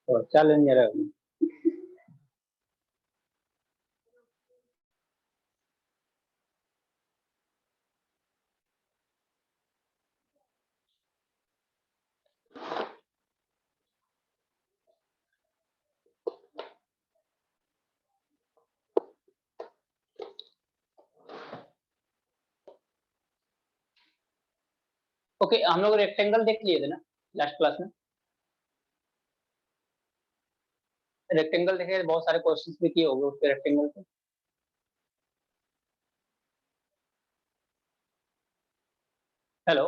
तो चैलेंजर है। ओके, हम लोग रेक्टेंगल देख लिए थे ना लास्ट क्लास में। रेक्टेंगल देखे, बहुत सारे क्वेश्चंस भी किए होंगे उसके रेक्टेंगल पे। Hello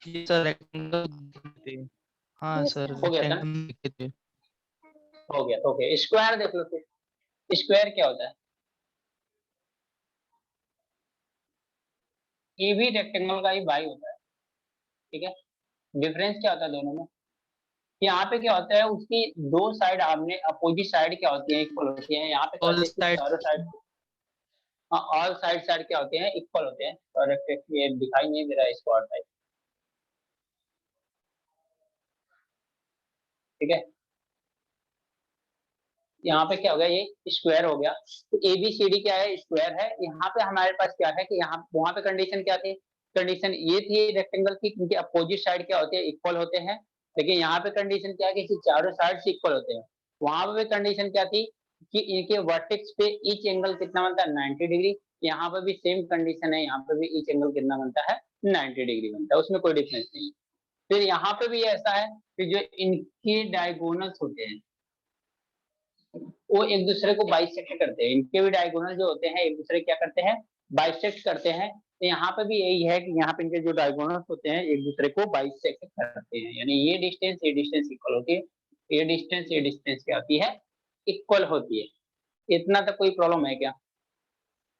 sir rectangle. हाँ सर हो गया था ना? रेक्टेंगल हो गया। ओके, स्क्वायर देख लो फिर। स्क्वायर क्या होता है? ये भी रेक्टेंगल का ही भाई होता है, ठीक है। डिफरेंस क्या होता है दोनों में? यहाँ पे क्या होता है, उसकी दो साइड आमने अपोजिट साइड क्या होती है, इक्वल होती है। यहाँ पे क्या ऑल होती है, साइड। चारों साइड, हाँ ऑल साइड साइड क्या होते हैं, इक्वल होते हैं। और ये दिखाई नहीं दे रहा है स्क्वायर टाइप, ठीक है। यहाँ पे क्या हो गया, ये स्क्वायर हो गया। तो ABCD क्या है, स्क्वायर है। यहाँ पे हमारे पास क्या है कि यहाँ वहां पे कंडीशन क्या थी, कंडीशन ये थी रेक्टेंगल की, इनके अपोजिट साइड क्या होते हैं, इक्वल होते हैं। लेकिन यहाँ पे कंडीशन क्या है कि इसके चारों साइड से इक्वल होते हैं। वहां पे कंडीशन क्या थी कि इनके वर्टेक्स पे ईच एंगल कितना बनता है, 90 डिग्री। यहाँ पे भी सेम कंडीशन है, यहाँ पे भी ईच एंगल कितना बनता है, 90 डिग्री बनता है, उसमें कोई डिफरेंस नहीं। फिर यहाँ पे भी ऐसा है कि जो इनके डायगोनल्स होते हैं वो एक दूसरे को बाइसेक्ट करते हैं। इनके भी डायगोनल जो होते हैं एक दूसरे क्या करते हैं, बाइसेक्ट करते हैं। तो यहाँ पे भी यही है कि यहाँ पे इनके जो डायगोनल्स होते हैं एक दूसरे को बाइसेक्ट करते हैं, यानी ये डिस्टेंस इक्वल होती है, ये डिस्टेंस क्या होती है, इक्वल होती है। इतना तक कोई प्रॉब्लम है क्या?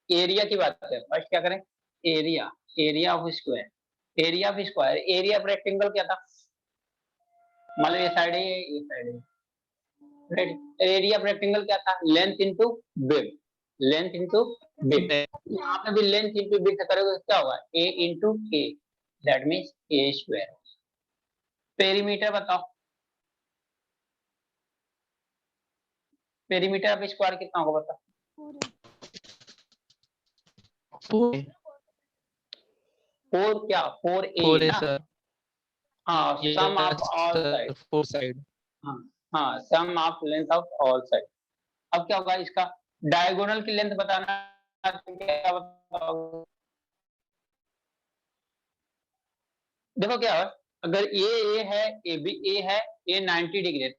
एरिया की बात करें, फर्स्ट क्या करें, area, area of square. Area of square, area of rectangle क्या था, मतलब ये साइड है, ये साइड है। एरिया ऑफ रेक्टेंगल क्या था, length into width, length into width. यहाँ पे भी लेंथ इनटू विड्थ करोगे तो क्या होगा, a into k, that means a square. Perimeter बताओ, पेरीमीटर ऑफ स्क्वायर कितना होगा बताओ? 4 क्या, 4a ना? सर। हाँ, sum of all side. Four side. हाँ हाँ, sum of length of all side. अब क्या होगा, इसका डायगोनल की लेंथ बताना, क्या बताओगे? देखो क्या है, अगर ए है, ए बी ए है, ए 90 डिग्री है,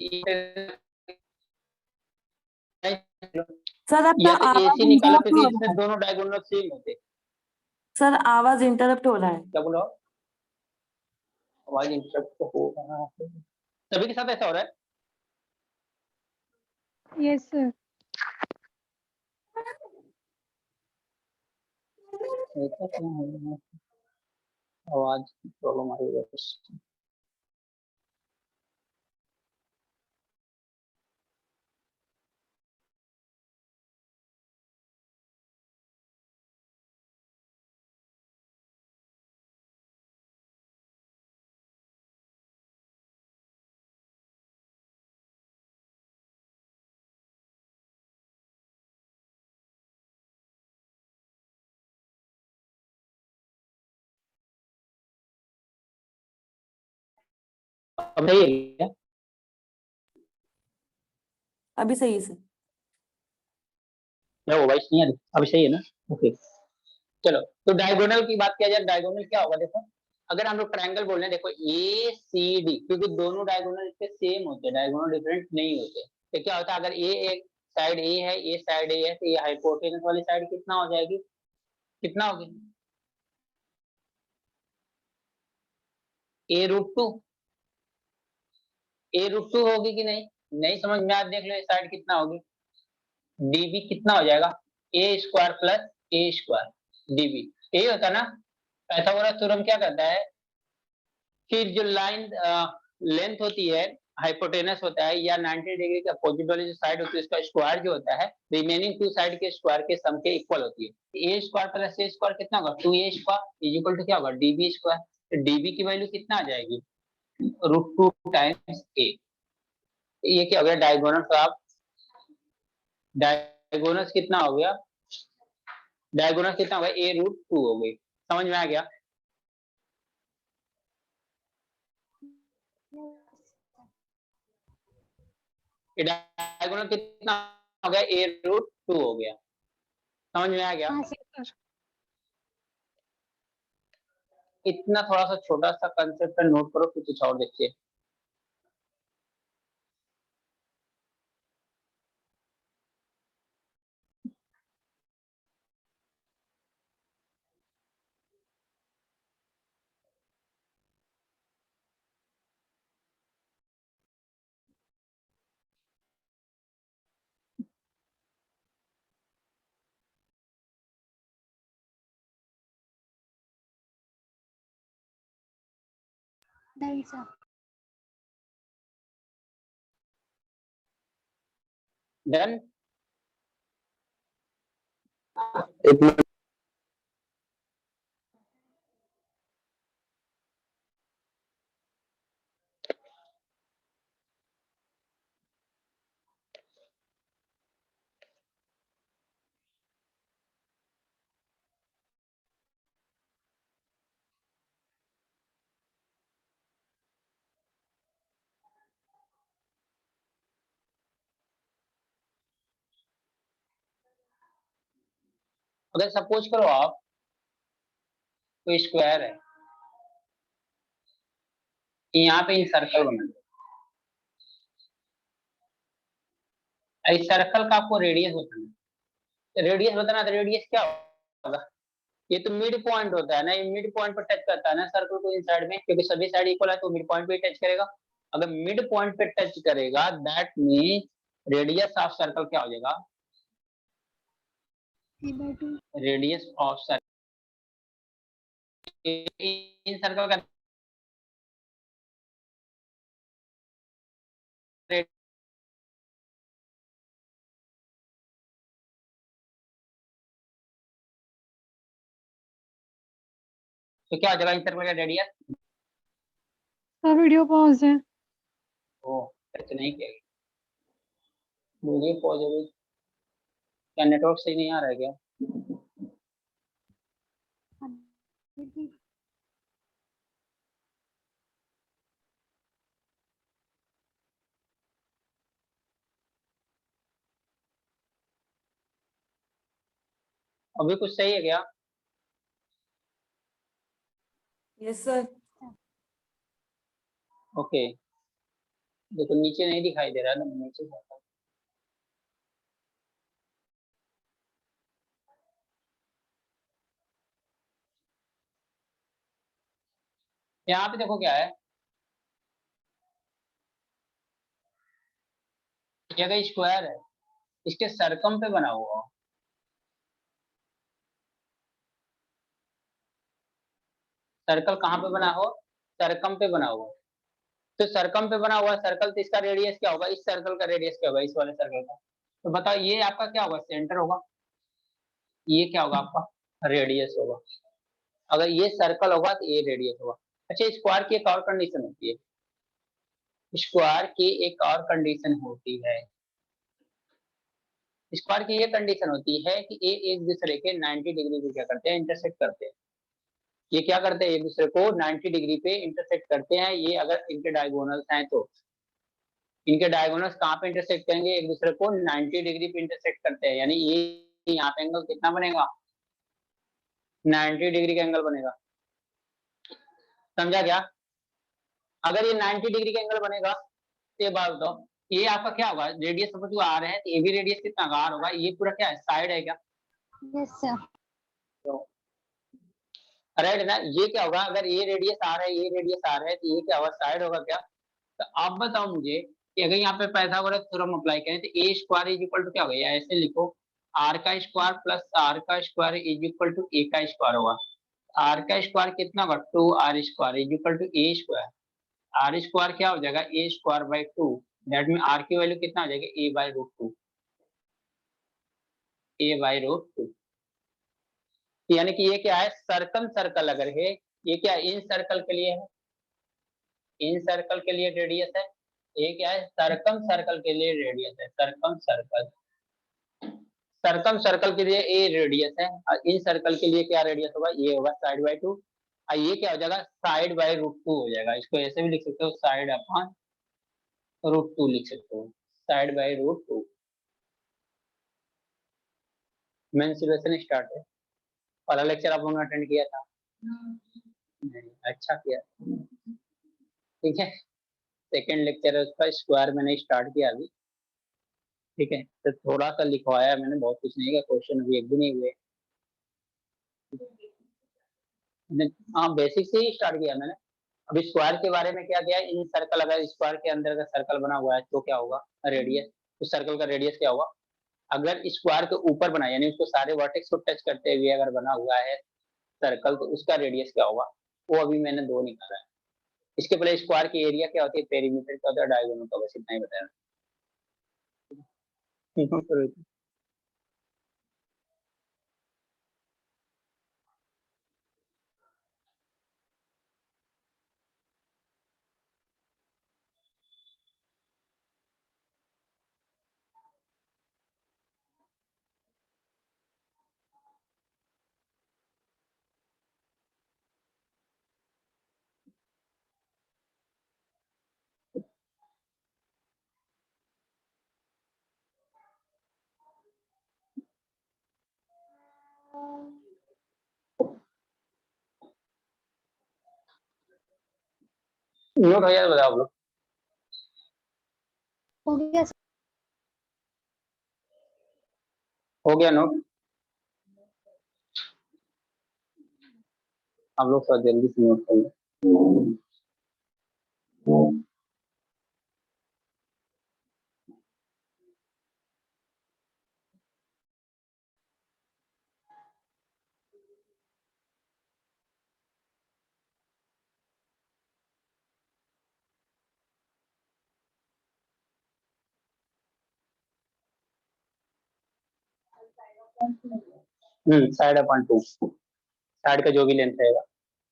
सर आपका या तो आवाज AC निकालो इंटरप्ट क्योंकि हो रहा इसमें है। दोनों डायगोनल सेम होते। सर आवाज इंटरप्ट हो रहा है। क्या बोलो, आवाज इंटरप्ट तो हो रहा है, सभी के साथ ऐसा हो रहा है? Yes sir. ऐसा क्यों हो रहा है, आवाज की प्रॉब्लम आ रही है कुछ। अब सही है क्या? अभी सही है सर। क्या वो वॉइस नहीं आ रही, अभी सही है ना? ओके चलो, तो डायगोनल की बात किया जाए, डायगोनल क्या होगा, देखो अगर हम लोग ट्रायंगल बोल रहे हैं, देखो ACD, क्योंकि दोनों डायगोनल इसके सेम होते हैं, डायगोनल डिफरेंट नहीं होते। तो क्या होता है, अगर ए एक साइड ए है, ये साइड ए है, तो ये हाइपोटेनस वाली साइड कितना हो जाएगी, कितना होगी, A√2, A√2 होगी कि नहीं? नहीं समझ में, आप देख लो ये साइड कितना होगी, DB कितना हो जाएगा, A square plus A square DB, यही होता ना। पाइथागोरस थ्योरम क्या करता है, फिर जो लाइन लेंथ होती है, हाइपोटेनस होता है, या 90 डिग्री के अपोजिट वाली जो साइड होती है उसका स्क्वायर जो होता है, रिमेनिंग टू साइड के स्क्वायर के सम के इक्वल होती है। A square plus A square कितना होगा, 2A square is equal to क्या होगा, DB स्क्वायर। तो DB की वैल्यू कितना आ जाएगी, √2 टाइम्स ए। ये क्या हो गया डायगोनल ऑफ, डायगोनल कितना हो गया, डायगोनल कितना हो गया a√2 हो गई। समझ में आ गया? डायगोनल कितना हो गया a√2 हो गया। समझ में आ गया? हाँ सर। इतना थोड़ा सा छोटा सा कंसेप्ट नोट करो, फिर कुछ और देखिए। नहीं सर। डन। अगर सपोज करो आप कोई स्क्वायर है, यहाँ पे इन सर्कल बना दो, इस सर्कल का आपको रेडियस बताना, रेडियस बताना, तो रेडियस क्या होगा, ये तो मिड पॉइंट होता है ना, ये मिड पॉइंट पर टच करता है ना सर्कल को इन साइड में, क्योंकि सभी साइड इक्वल है तो मिड पॉइंट पे टच करेगा। अगर मिड पॉइंट पे टच करेगा that mean radius of circle क्या हो जाएगा, a/2। Radius of circle, in circle का तो क्या हो जाएगा इन सर्कल का रेडियस। सर वीडियो पॉज है। ओ टच नहीं किया, मुझे पॉजिटिव, क्या नेटवर्क सही नहीं आ रहा है क्या? अभी कुछ सही है क्या? Yes sir. ओके देखो नीचे नहीं दिखाई दे रहा है ना, नीचे जाता हूं। यहाँ पे देखो क्या है, ये अगर स्क्वायर है इसके सरकम पे बना हुआ, सर्कल कहाँ पे बना हो, सरकम पे बना हुआ, तो सरकम पे बना हुआ सर्कल, तो इसका रेडियस क्या होगा, इस सर्कल का रेडियस क्या होगा, इस वाले सर्कल का, तो बताओ ये आपका क्या होगा, सेंटर होगा, ये क्या होगा आपका रेडियस होगा। अगर ये सर्कल होगा तो ये रेडियस होगा। अच्छा स्क्वायर की एक और कंडीशन होती है, स्क्वायर की एक और कंडीशन होती है, स्क्वायर की ये कंडीशन होती है कि ये एक दूसरे के 90 डिग्री को क्या करते हैं, इंटरसेक्ट करते हैं। ये क्या करते हैं, एक दूसरे को 90 डिग्री पे इंटरसेक्ट करते हैं, ये अगर इनके डायगोनल्स हैं तो इनके डायगोनल्स कहाँ पे इंटरसेक्ट करेंगे, एक दूसरे को 90 डिग्री पे इंटरसेक्ट करते हैं, यानी ये यहाँ पे एंगल कितना बनेगा, 90 डिग्री का एंगल बनेगा। समझा क्या? अगर ये 90 डिग्री का एंगल बनेगा तो ये बात बताओ, ये आपका क्या होगा, रेडियस सपोज आर है तो ये भी रेडियस कितना होगा, आर होगा, ये पूरा क्या है, साइड है क्या, यस सर। तो राइट है ना, ये क्या होगा, अगर ये रेडियस आर है, ये रेडियस आर है, तो ये क्या होगा, साइड होगा क्या। तो आप बताओ मुझे कि अगर यहाँ पे पाइथागोरस थ्योरम अप्लाई करें तो A square is equal to क्या होगा, या ऐसे लिखो आर का स्क्वायर प्लस आर का square is equal to A का स्क्वायर होगा। आर का स्क्वायर कितना होगा, 2r square is equal to A square, R square क्या हो जाएगा, A square by 2, that mean R की वैल्यू कितना हो जाएगा, a/√2, a/√2। यानी कि ये क्या है, सर्कल सर्कल अगर है, ये क्या इन सर्कल के लिए है, इन सर्कल के लिए रेडियस है, ये क्या है, सर्कम सर्कल के लिए रेडियस है, सर्कम सर्कल, सर्कम सर्कल के लिए ए रेडियस है, और इन सर्कल के लिए क्या रेडियस होगा, ये होगा साइड बाय 2, और ये क्या हो जाएगा, साइड बाय √2 हो जाएगा। इसको ऐसे भी लिख सकते हो, साइड अपॉन √2 लिख सकते हो, साइड बाय √2। मेंसुरेशन स्टार्ट है, पहला लेक्चर आप लोगों ने अटेंड किया था? नहीं, अच्छा किया, ठीक है। सेकंड लेक्चर है उसका, स्क्वायर मैंने स्टार्ट किया अभी, ठीक है, तो थोड़ा सा लिखवाया मैंने, बहुत कुछ नहीं किया, क्वेश्चन अभी एक भी नहीं हुए। हाँ, बेसिक से ही स्टार्ट किया मैंने। अभी स्क्वायर के बारे में क्या किया, इन सर्कल, अगर स्क्वायर के अंदर का सर्कल बना हुआ है तो क्या होगा, रेडियस, उस सर्कल का रेडियस क्या होगा, अगर स्क्वायर के ऊपर बना, यानी उसको सारे वर्टेक्स को टच करते हुए अगर बना हुआ है सर्कल, तो उसका रेडियस क्या होगा, वो अभी मैंने 2 निकाला है। इसके पहले स्क्वायर की एरिया क्या होती है, पेरीमीटर क्या होता है, डायगोनल का, बस इतना ही बताया। नोट हो जाए तो बताओ आप लोग। हो गया सर। हो गया नोट? आप लोग थोड़ा जल्दी से नोट कर लो। साइड अपॉन 2, साइड का जो भी लेंथ रहेगा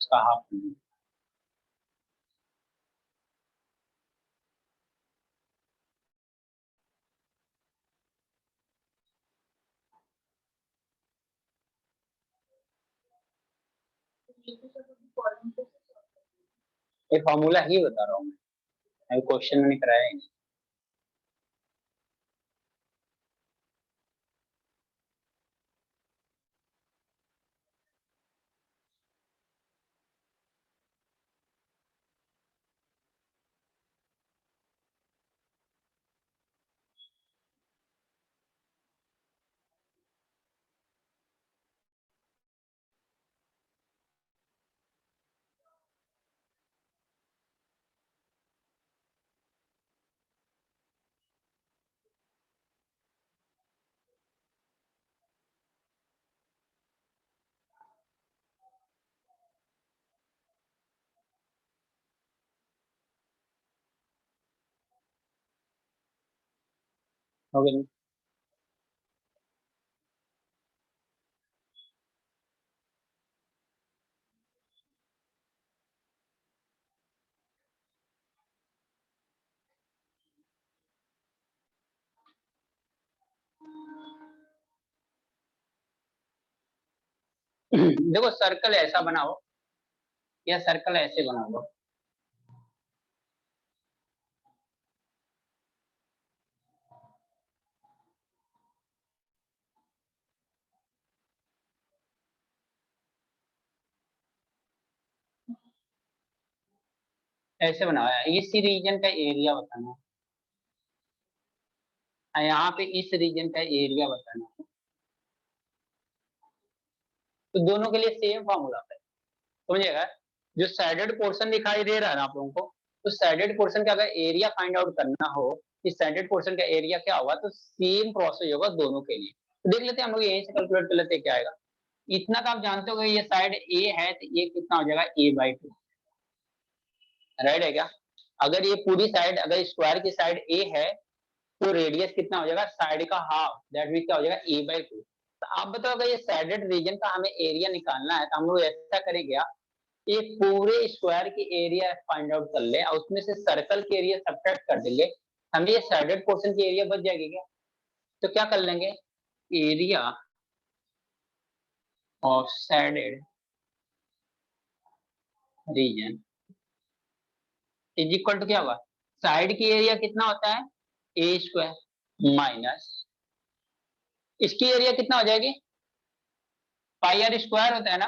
उसका हाफ। ये फॉर्मूला ही बता रहा हूँ मैं, अभी क्वेश्चन मैंने कराया ही नहीं। हो गया? देखो, सर्कल ऐसा बनाओ या सर्कल ऐसे बनाओ, ऐसे बनाओ, इस रीजन का एरिया बताना है, यहाँ पे इस रीजन का एरिया बताना है, तो दोनों के लिए सेम फॉर्मूला है, समझिएगा। जो साइडेड पोर्शन दिखाई दे रहा है ना आप लोगों को, तो साइडेड पोर्शन का अगर एरिया फाइंड आउट करना हो, इस साइडेड पोर्शन का एरिया क्या होगा, तो सेम प्रोसेस होगा दोनों के लिए। तो देख लेते हैं हम लोग, यहीं से कैलकुलेट कर लेते हैं क्या आएगा। इतना तो आप जानते हो, ये साइड ए है तो ये कितना हो जाएगा, a/2, राइट है क्या। अगर ये पूरी साइड, अगर स्क्वायर की साइड ए है तो रेडियस कितना हो जाएगा, साइड का हाफ, दैट मीन क्या हो जाएगा, a/2। तो आप बताओ, अगर ये साइडेड रीजन का हमें एरिया निकालना है तो हम लोग ऐसा करेंगे, ये पूरे स्क्वायर की एरिया फाइंड आउट कर ले और उसमें से सर्कल के एरिया सब्ट्रैक्ट कर देंगे, हमें ये साइडेड पोर्शन की एरिया बच जाएगी क्या? तो क्या कर लेंगे, area of shaded region is equal to क्या होगा, साइड की एरिया कितना होता है, ए स्क्वायर माइनस इसकी एरिया कितना हो जाएगी, पाई आर स्क्वायर होता है ना,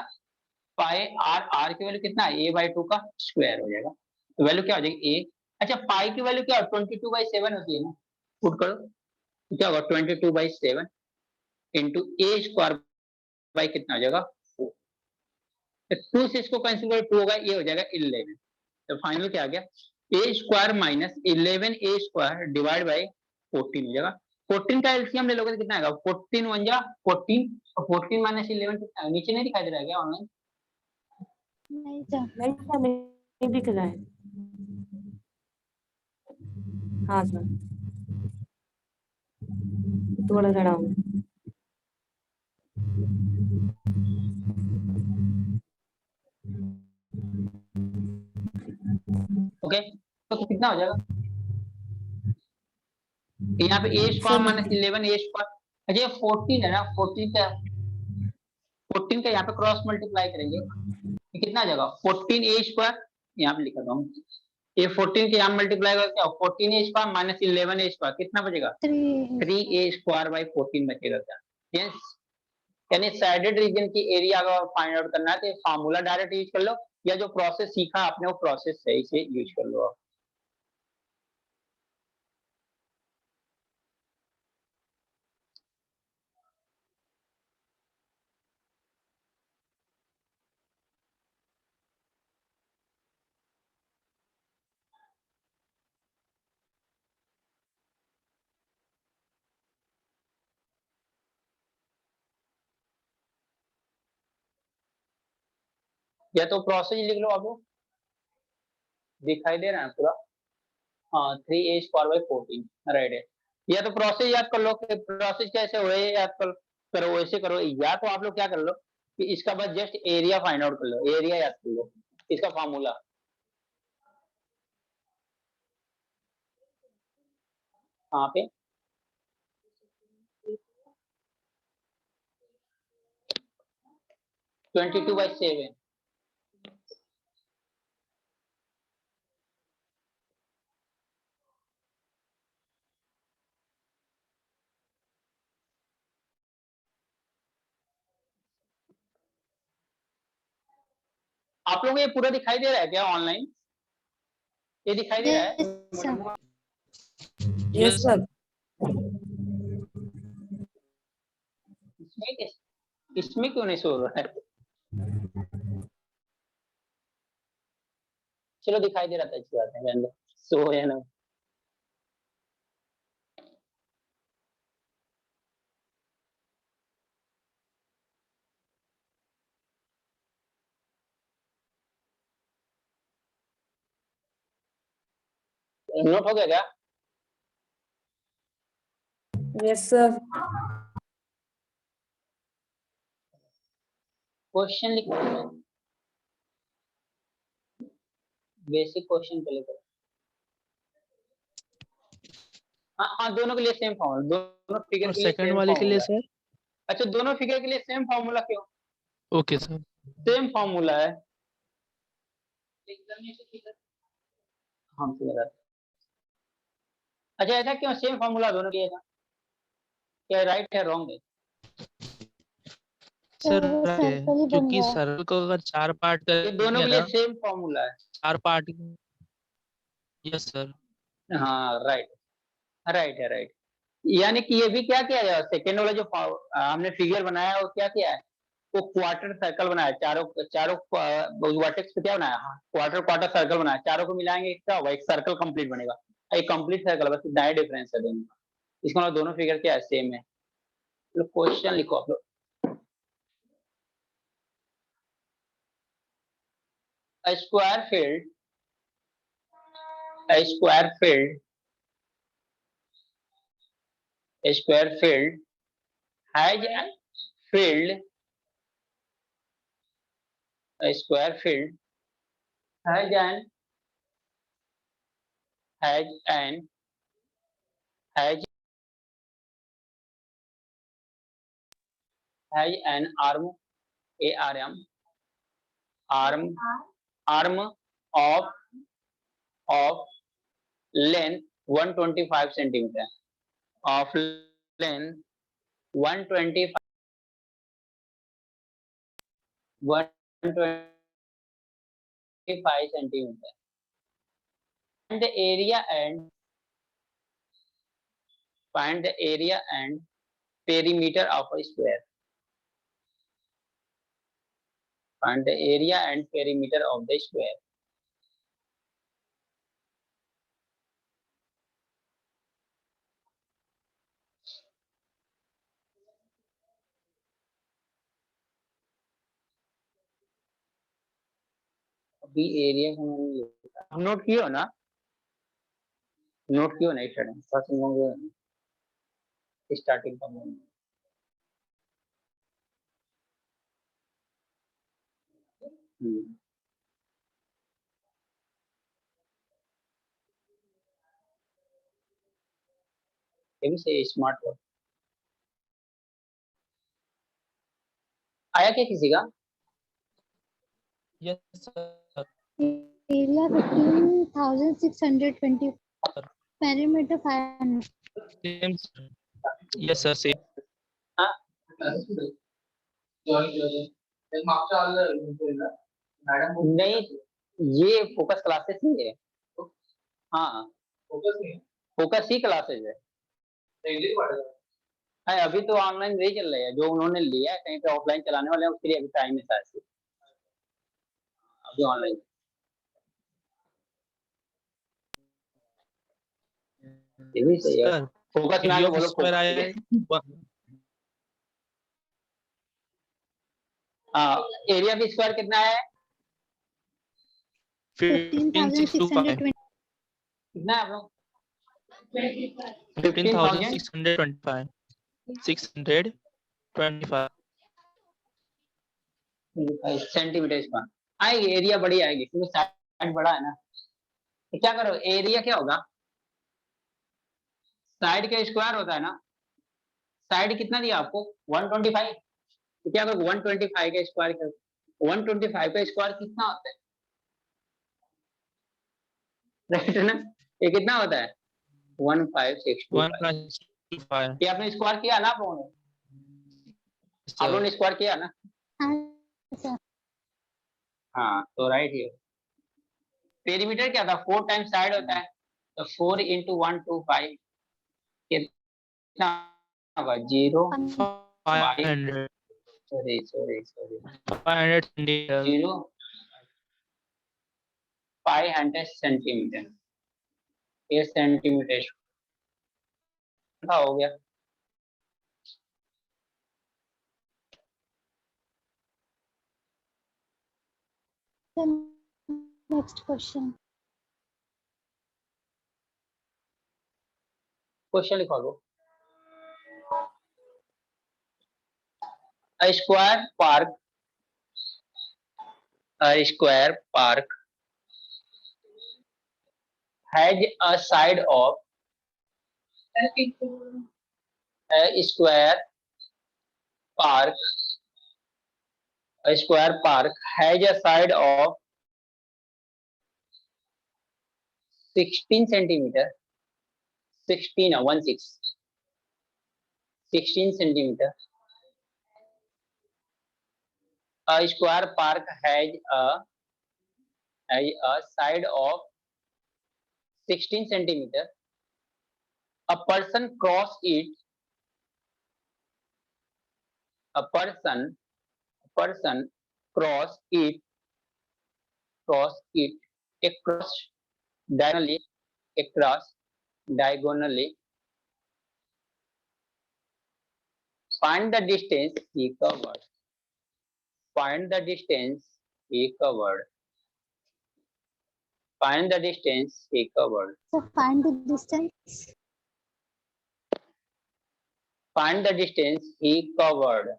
पाई आर, आर की वैल्यू कितना है, a/2 का स्क्वायर हो जाएगा, तो वैल्यू क्या हो जाएगी a। अच्छा पाई की वैल्यू क्या 22/7 होती है ना, पुट करो तो क्या होगा 22/7 इंटू ए स्क्वायर बाई कितना हो जाएगा 4, तो 2 से इसको कैंसिल करो 2 होगा, ये हो जाएगा 11, तो फाइनल क्या आ गया, A square minus 11 A square divide by 14 हो जाएगा। 14 का एलसीएम ले लोगे तो कितना आएगा, 14 1 जा 14, और 14 माइनस 11 कितना है, नीचे नहीं दिखाई दे रहा है क्या ऑनलाइन? नहीं सर। नहीं सर, नहीं दिख रहा है। हाँ सर, थोड़ा सा डाउन। ओके तो कितना हो जाएगा, यहाँ पे ए स्क्वायर माइनस 11 ए स्क्वायर, अच्छा ये 14 है ना, 14 का यहाँ पे क्रॉस मल्टीप्लाई करेंगे, ये कितना आ जाएगा 14 ए स्क्वायर, यहाँ पे लिखा हूँ, ये 14 के यहाँ मल्टीप्लाई करके क्या 14 ए स्क्वायर माइनस 11 ए स्क्वायर कितना बचेगा, 3 ए स्क्वायर बाई 14 बचेगा क्या, यस। यानी साइडेड रीजन की एरिया अगर फाइंड आउट करना है तो फार्मूला डायरेक्ट यूज कर लो, या जो प्रोसेस सीखा आपने वो प्रोसेस सही से यूज कर लो आप। या तो प्रोसेस लिख लो आप लोग, दिखाई दे रहा है पूरा, हाँ 3 a स्क्वायर बाई 14 राइट है, या तो प्रोसेस याद कर लो कि प्रोसेस कैसे हुए याद कर करो, वैसे करो, या तो आप लोग क्या कर लो कि इसका बस जस्ट एरिया फाइंड आउट कर लो, एरिया याद कर लो, इसका फार्मूला कहाँ पे, ट्वेंटी टू बाई 7, आप लोगों को ये पूरा दिखाई दे रहा है क्या ऑनलाइन, ये दिखाई दे रहा है, यस सर। Yes sir. इसमें इसमें क्यों नहीं सो रहा है, चलो दिखाई दे रहा था अच्छी बात है, रहने दो, सो है ना, नोट हो गया क्या, यस सर। क्वेश्चन लिखो, बेसिक क्वेश्चन पहले करो, हाँ हाँ दोनों के लिए सेम फॉर्मूला, दोनों फिगर और के लिए सेकंड सेम वाले के लिए फॉर्मूला, सर? अच्छा दोनों फिगर के लिए सेम फॉर्मूला क्यों, ओके सर। सेम फॉर्मूला है, हम अच्छा ऐसा क्यों सेम फॉर्मूला दोनों के लिए था, क्या राइट है रॉन्ग है, सर वो सर्कल ही बन क्योंकि रहा है। सर्कल को अगर 4 पार्ट ये दोनों करेंगे के लिए ना, सेम फॉर्मूला है, 4 पार्ट, यस सर। हाँ राइट, राइट है राइट, यानी कि ये भी क्या किया जाए, सेकेंड वाला जो हमने फिगर बनाया है वो क्या किया है, वो क्वार्टर सर्कल बनाया, चारों चारों वर्टेक्स पे क्या बनाया, क्वार्टर क्वार्टर सर्कल बनाया, चारों को मिलाएंगे क्या होगा, एक सर्कल कंप्लीट बनेगा, एक कंप्लीट सर्कल, बस इतना ही डिफरेंस है दोनों का, इसका मतलब दोनों फिगर क्या है सेम है, क्वेश्चन लिखो आप लोग, a square field a square field a square field has a field a square field has an has an has has an arm, arm of length 125 centimeter, of length 125 centimeter, and the area and find the area and perimeter of a square. Find the area and perimeter of the square. अभी area का मैंने लिखा, आप note किए हो ना? Note किए हो ना स्टार्टिंग स्टार्टिंग का ये भी सही, स्मार्ट वर्क आया क्या किसी का? Yes, sir. Area 15,620. Perimeter 500. Same, sir. Yes, sir. Same. हाँ? नहीं, ये फोकस क्लासेस नहीं है। हाँ, फोकस ही क्लासेस है। अभी तो ऑनलाइन नहीं चल रहे हैं, जो उन्होंने लिया है कहीं पे ऑफलाइन चलाने वाले हैं उसके लिए अभी टाइम है शायद से। अभी ऑनलाइन ये भी सही है। Sir, फोकस में area आगे of बोलो square आया फोकस। है हाँ, एरिया ऑफ स्क्वायर कितना है? 15,625. कितना है आप लोग? 15,625. 625. सेंटीमीटर स्क्वायर आएगी, एरिया बड़ी आएगी क्योंकि साइड बड़ा है ना। तो क्या करो, एरिया क्या होगा? साइड का स्क्वायर होता है ना। साइड कितना दिया आपको? 125। तो क्या करो 125 का स्क्वायर कर, 125 का स्क्वायर कितना होता है? राइट है ना? ये कितना होता है? 15,625। 1,525. ये आपने स्क्वायर किया ना आप लोगों ने? आप लोगों ने स्क्वायर किया ना? हाँ, तो राइट है। पेरीमीटर क्या था? 4 टाइम्स साइड होता है, तो 4 इंटू 125 कितना होगा? 0 500. Sorry 500 centimeter. 0 500 सेंटीमीटर। ये सेंटीमीटर का हो गया। Next question. क्वेश्चन लिखवा दो। A square park has a side of a square park has a side of 16 centimeter, 16 centimeter. A square park has a side of 16 centimeter. A person cross it. A person cross it across diagonally. Find the distance he covered. Find the distance he covered. Find the distance he covered. So find the distance. Find the distance he covered.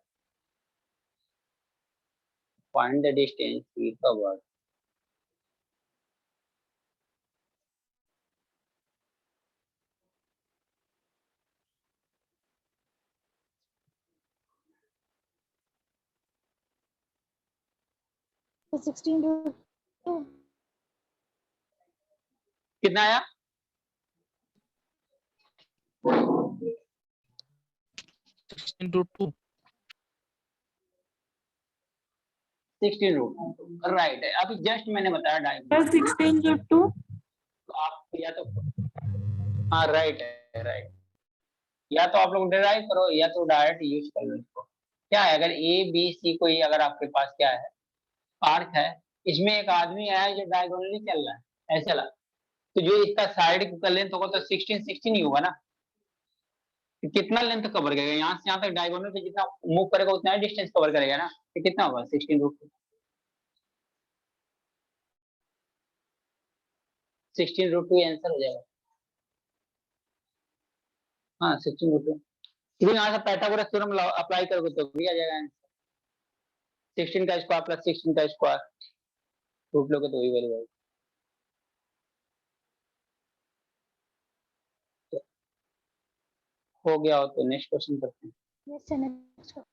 Find the distance he covered. तो 16 root 2. कितना आया? 16 root 2. 16 root right है। अभी just मैंने बताया diagonal. 16 root 2. आप या तो हाँ राइट है राइट, या तो आप लोग डिराइव करो या तो डायरेक्ट यूज कर लो इसको। क्या है, अगर ए बी सी कोई अगर आपके पास क्या है आर्क है, इसमें एक आदमी आया जो डायगोनली चल रहा है ऐसे चला, तो जो इसका साइड का लेंथ होगा तो 16 16 ही होगा ना। तो कितना लेंथ कवर करेगा, यहाँ से यहाँ तक डायगोनल पे जितना मूव करेगा उतना ही डिस्टेंस कवर करेगा ना। तो कितना होगा 16 रूट 16 रूट 2 आंसर हो जाएगा। हाँ 16 रूट 2, क्योंकि यहाँ से पाइथागोरस थ्योरम अप्लाई करोगे तो भी आ जाएगा आंसर। 16 का स्क्वायर प्लस 16 का स्क्वायर रूट लोगे तो वही वैल्यू आएगी। हो गया हो तो नेक्स्ट क्वेश्चन करते हैं। Yes, sir. Next question.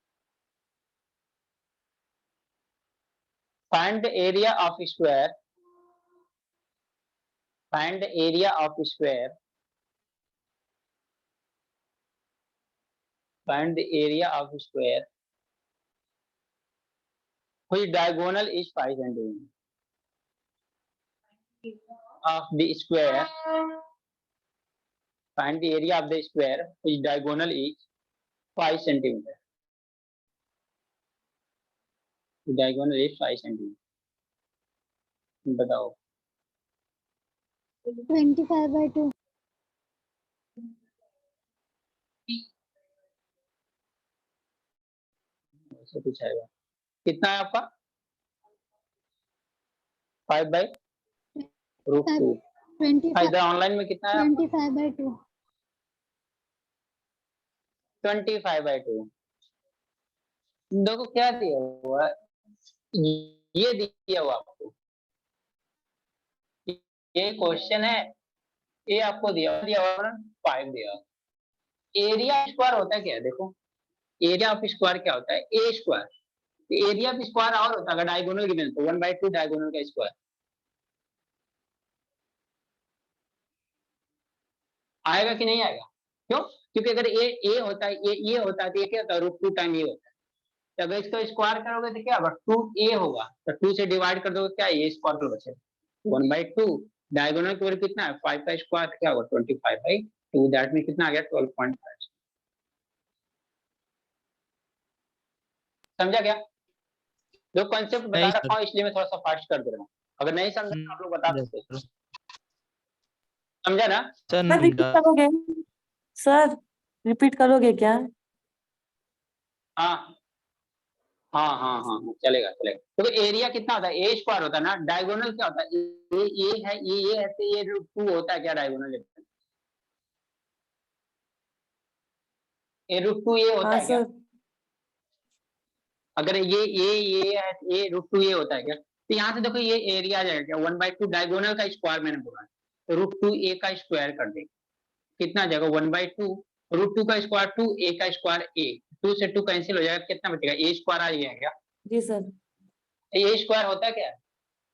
Find the area of a square. Find the area of a square. Find the area of a square whose diagonal is 5 centimeter. Of the square. Find the area of the square whose diagonal is 5 centimeter. The diagonal is 5 centimeter. बताओ। 25 by 2. ऐसे कुछ आएगा। कितना है आपका? 5 by root 2। 25, इधर online में कितना है? 25 by 2. 25 by 2। देखो क्या दिया हुआ है, ये दिया हुआ आपको, ये क्वेश्चन है, ये आपको दिया हुआ 5 दिया। एरिया स्क्वायर होता है क्या, देखो एरिया ऑफ स्क्वायर क्या होता है, A square. Area of square और होता है अगर डायगोनल गिवन तो 1/2 डायगोनल का स्क्वायर आएगा कि नहीं आएगा? क्यों? क्योंकि अगर ए होता है, ये होता है तो ये क्या होता है रूट 2 टाइम ये होता है। तो अगर इसका स्क्वायर करोगे तो क्या होगा 2a होगा, तो 2 से डिवाइड कर दोगे क्या ए स्क्वायर तो बचेगा 1/2। डायगोनल की वैल्यू कितना है 5 का स्क्वायर क्या होगा 25/2, दैट मीन कितना आ गया 12.5। समझा क्या? जो कॉन्सेप्ट बता नहीं रखा सर। हूँ इसलिए मैं थोड़ा सा फास्ट कर दे रहा हूँ, अगर नहीं समझा तो आप लोग बता सकते हो। समझा ना? सर सर रिपीट करोगे? सर रिपीट करोगे क्या? हाँ हाँ हाँ हाँ हाँ, चलेगा चलेगा। तो एरिया कितना होता है ए स्क्वायर होता है ना, डायगोनल क्या होता है ये है ये है तो ये रूट 2 होता है क्या डायगोनल, ए रूट 2 ये होता हाँ है क्या? सर। अगर ये है ये रूट 2 ये होता है क्या? तो यहाँ से देखो ये एरिया आ जाएगा 1/2 डायगोनल का स्क्वायर मैंने बोला, तो रूट 2 ए का स्क्वायर कर देंगे कितना आ जाएगा 1/2 रूट 2 का स्क्वायर 2 ए का स्क्वायर ए, 2 से 2 कैंसिल हो जाएगा, कितना बचेगा ए स्क्वायर आ जाएगा क्या? जी सर। ए स्क्वायर होता है क्या,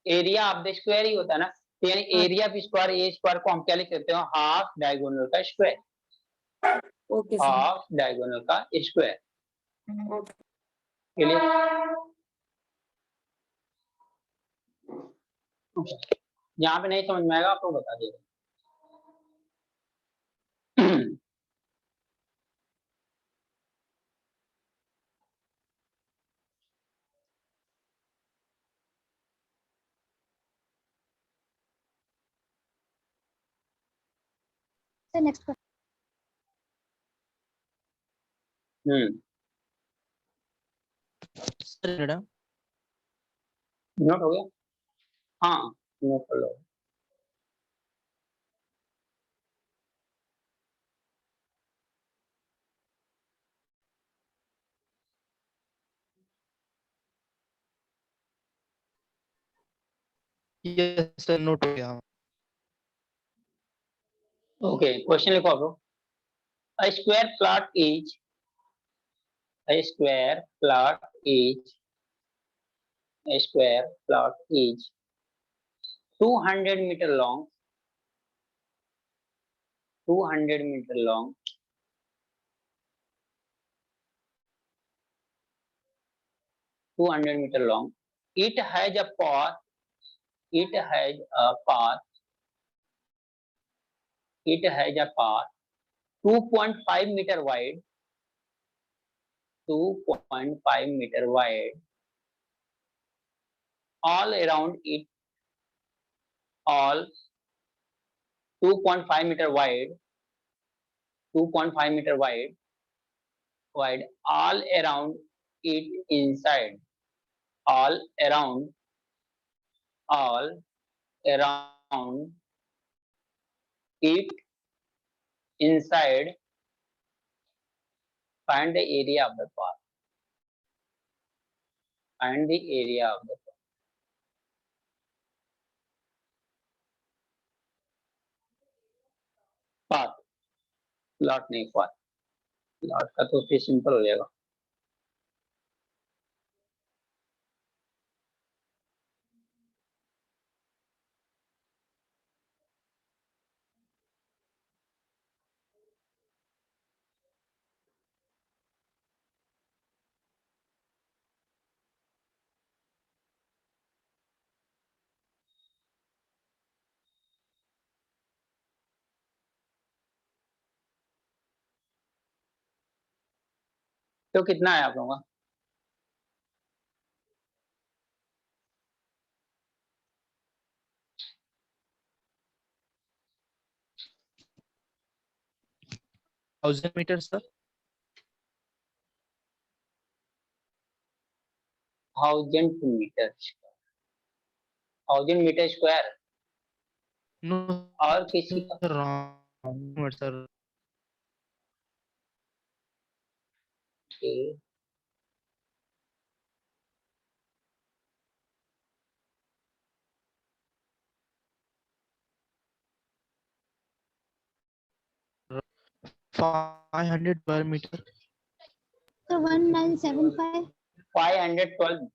एरिया ऑफ द स्क्वायर ही होता है ना। तो यानी हाँ। Area of square A square को हम क्या लिख सकते हो हाफ डायगोनल का square, okay sir. Half diagonal का स्क्वायर। ओके। क्लियर? यहाँ पे नहीं समझ में आएगा आपको बता दीजिए। The next question. Sir madam note हो गया? हाँ नोट कर लो। यस सर नोट हो गया। ओके क्वेश्चन लिखो आप लोग। A square plot is a square plot is 200 meter long, 200 meter long, 200 meter long. It has a path. It has a path. It has a path 2.5 meter wide. 2.5 meter wide. All around it. All 2.5 meter wide. 2.5 meter wide. Wide. All around it inside. All around. All around it inside. Find the area of the path. Find the area of the path. Plot नहीं path. Plot का तो फिर simple हो जाएगा. तो कितना है आप लोगों का? Thousand metre sir. 1000 metre. 1000 metre square. No और किसी का रॉन्ग सर. okay. 500 पर मीटर. So 1975. 512.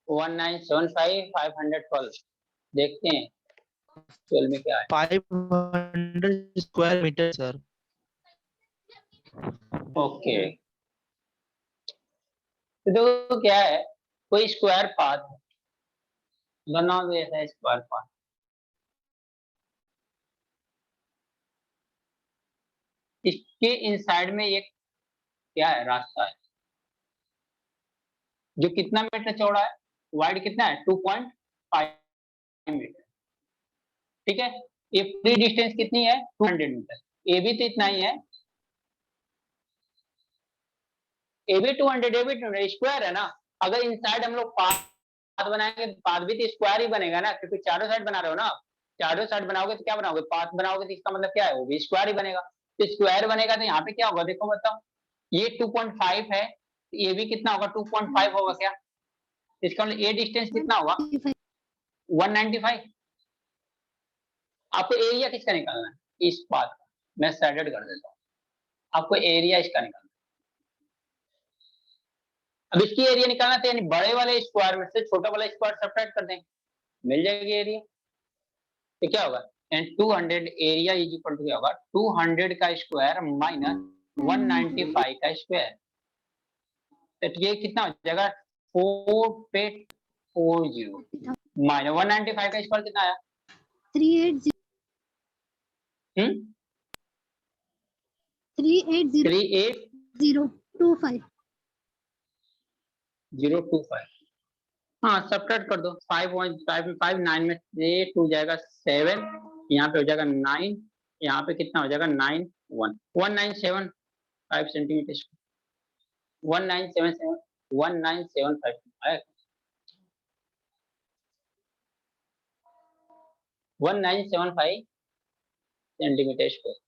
1975 512. देखते हैं 12 में क्या है. 500 स्क्वायर मीटर सर. ओके. तो देखो क्या है, कोई स्क्वायर पाथ बना हुआ है. स्क्वायर पाथ इसके इनसाइड में एक क्या है, रास्ता है जो कितना मीटर चौड़ा है. वाइड कितना है 2.5 मीटर. ठीक है. ये पूरी डिस्टेंस कितनी है 200 मीटर. ए भी तो इतना ही है. ए भी 200. ए भी 200 स्क्वायर है ना. अगर इनसाइड हम लोग पाथ बनाएंगे तो पाथ भी तो स्क्वायर ही बनेगा ना, क्योंकि चारों साइड बना रहे हो ना. चारों साइड बनाओगे तो क्या बनाओगे, पाथ बनाओगे तो इसका मतलब क्या है, वो भी स्क्वायर ही बनेगा. तो स्क्वायर बनेगा तो यहाँ पे क्या होगा देखो बताओ. ये 2.5 है, ये भी कितना होगा 2.5 होगा क्या. इसका मतलब ये डिस्टेंस कितना होगा 195. आपको एरिया किसका निकालना है, इस पाथ का. मैं स्टैंडर्ड कर देता हूँ. आपको एरिया इसका निकालना. अब इसकी एरिया निकालना तो यानी बड़े वाले स्क्वायर में से छोटा वाला स्क्वायर सब्ट्रैक्ट कर देंगे, मिल जाएगी एरिया. तो क्या होगा, and 200 area is equal to क्या होगा 200 का स्क्वायर माइनस 195 का स्क्वायर. तो ये कितना हो जाएगा 4840 माइनस 195 का स्क्वायर कितना आया 380. 38025. 025. हाँ सब्ट्रैक्ट कर दो. 5.559 में से 2 जाएगा 7, यहाँ पे हो जाएगा 9, यहाँ पे कितना हो जाएगा 9 1 1975 सेंटीमीटर. 1977 1975 आया 1975 सेंटीमीटर स्क्वायर.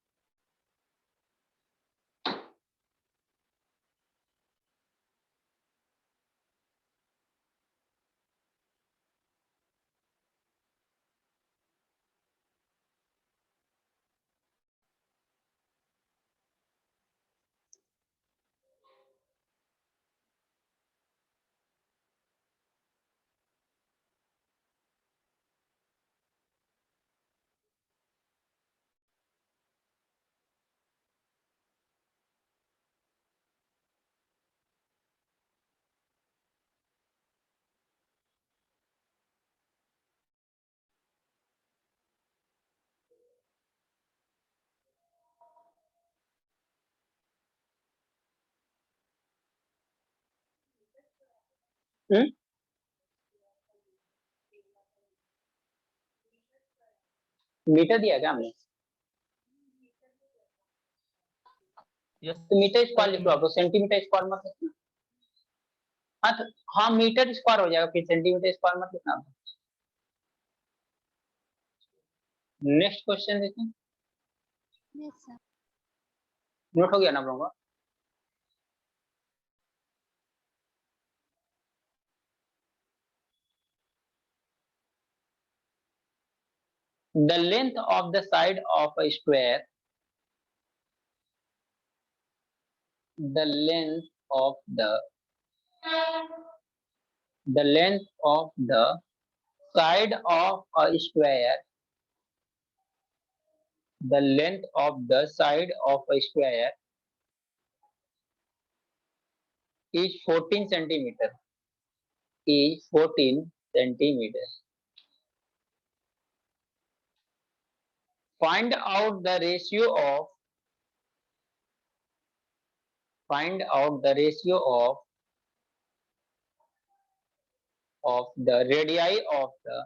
मीटर दिया क्या हमने? यस तो मीटर स्क्वायर लिख लो आप, सेंटीमीटर स्क्वायर मत लिखना। हाँ तो हाँ मीटर स्क्वायर हो जाएगा, फिर सेंटीमीटर स्क्वायर मत लिखना। नेक्स्ट क्वेश्चन देखिए, Yes, sir. नोट हो गया ना आप लोगों का? The length of the side of a square, the length of the length of the side of a square, the length of the side of a square is 14 centimeter, is 14 centimeter. Find out the ratio of, find out the ratio of the radii of the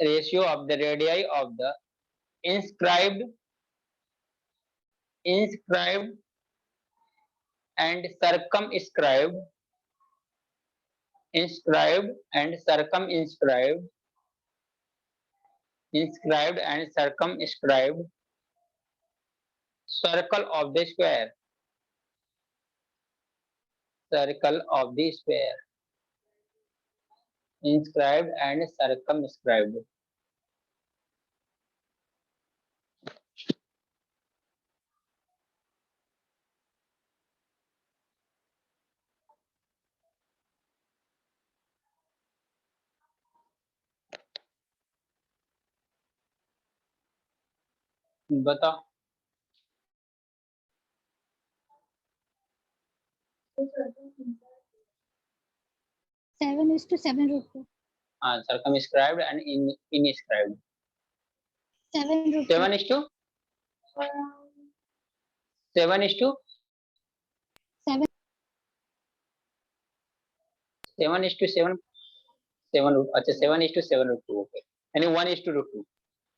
ratio of the radii of the inscribed and circumscribed, inscribed and circumscribed, inscribed and circumscribed circle of the square, circle of the square, inscribed and circumscribed. बताओ। 7:7√2. हाँ, circumscribed and inscribed. 7√2. 7:7:7. 7. 7:7. 7 अच्छा 7:7√2. Okay, यानी 1:2,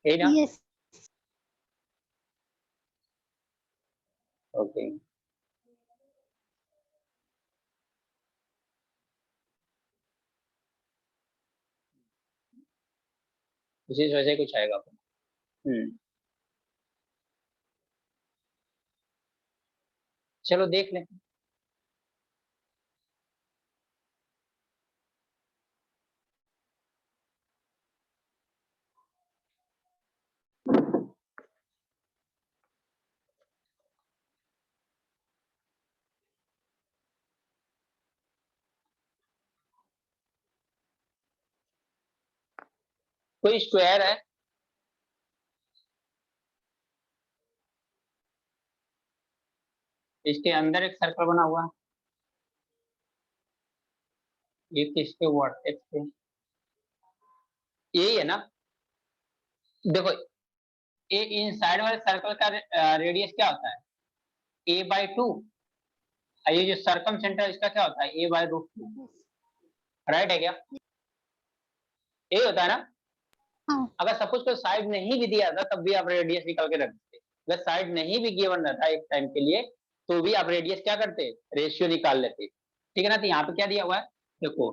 यही ना? Yes. Okay, इसी वजह से कुछ आएगा। चलो देख लें। कोई स्क्वायर है, इसके अंदर एक सर्कल बना हुआ है, ये किसके वर्टेक्स पे, यही है ना? देखो ये इनसाइड वाले सर्कल का रेडियस क्या होता है? a/2। ये जो सर्कम सेंटर इसका क्या होता है? a/√2। राइट है क्या? यही होता है ना? हाँ। अगर सपोज कोई साइड नहीं भी दिया था तब भी आप रेडियस निकाल के रखते। अगर साइड नहीं भी गिवन रहता एक टाइम के लिए तो भी आप रेडियस क्या करते? रेशियो निकाल लेते। ठीक है ना? तो यहाँ पे क्या दिया हुआ है देखो,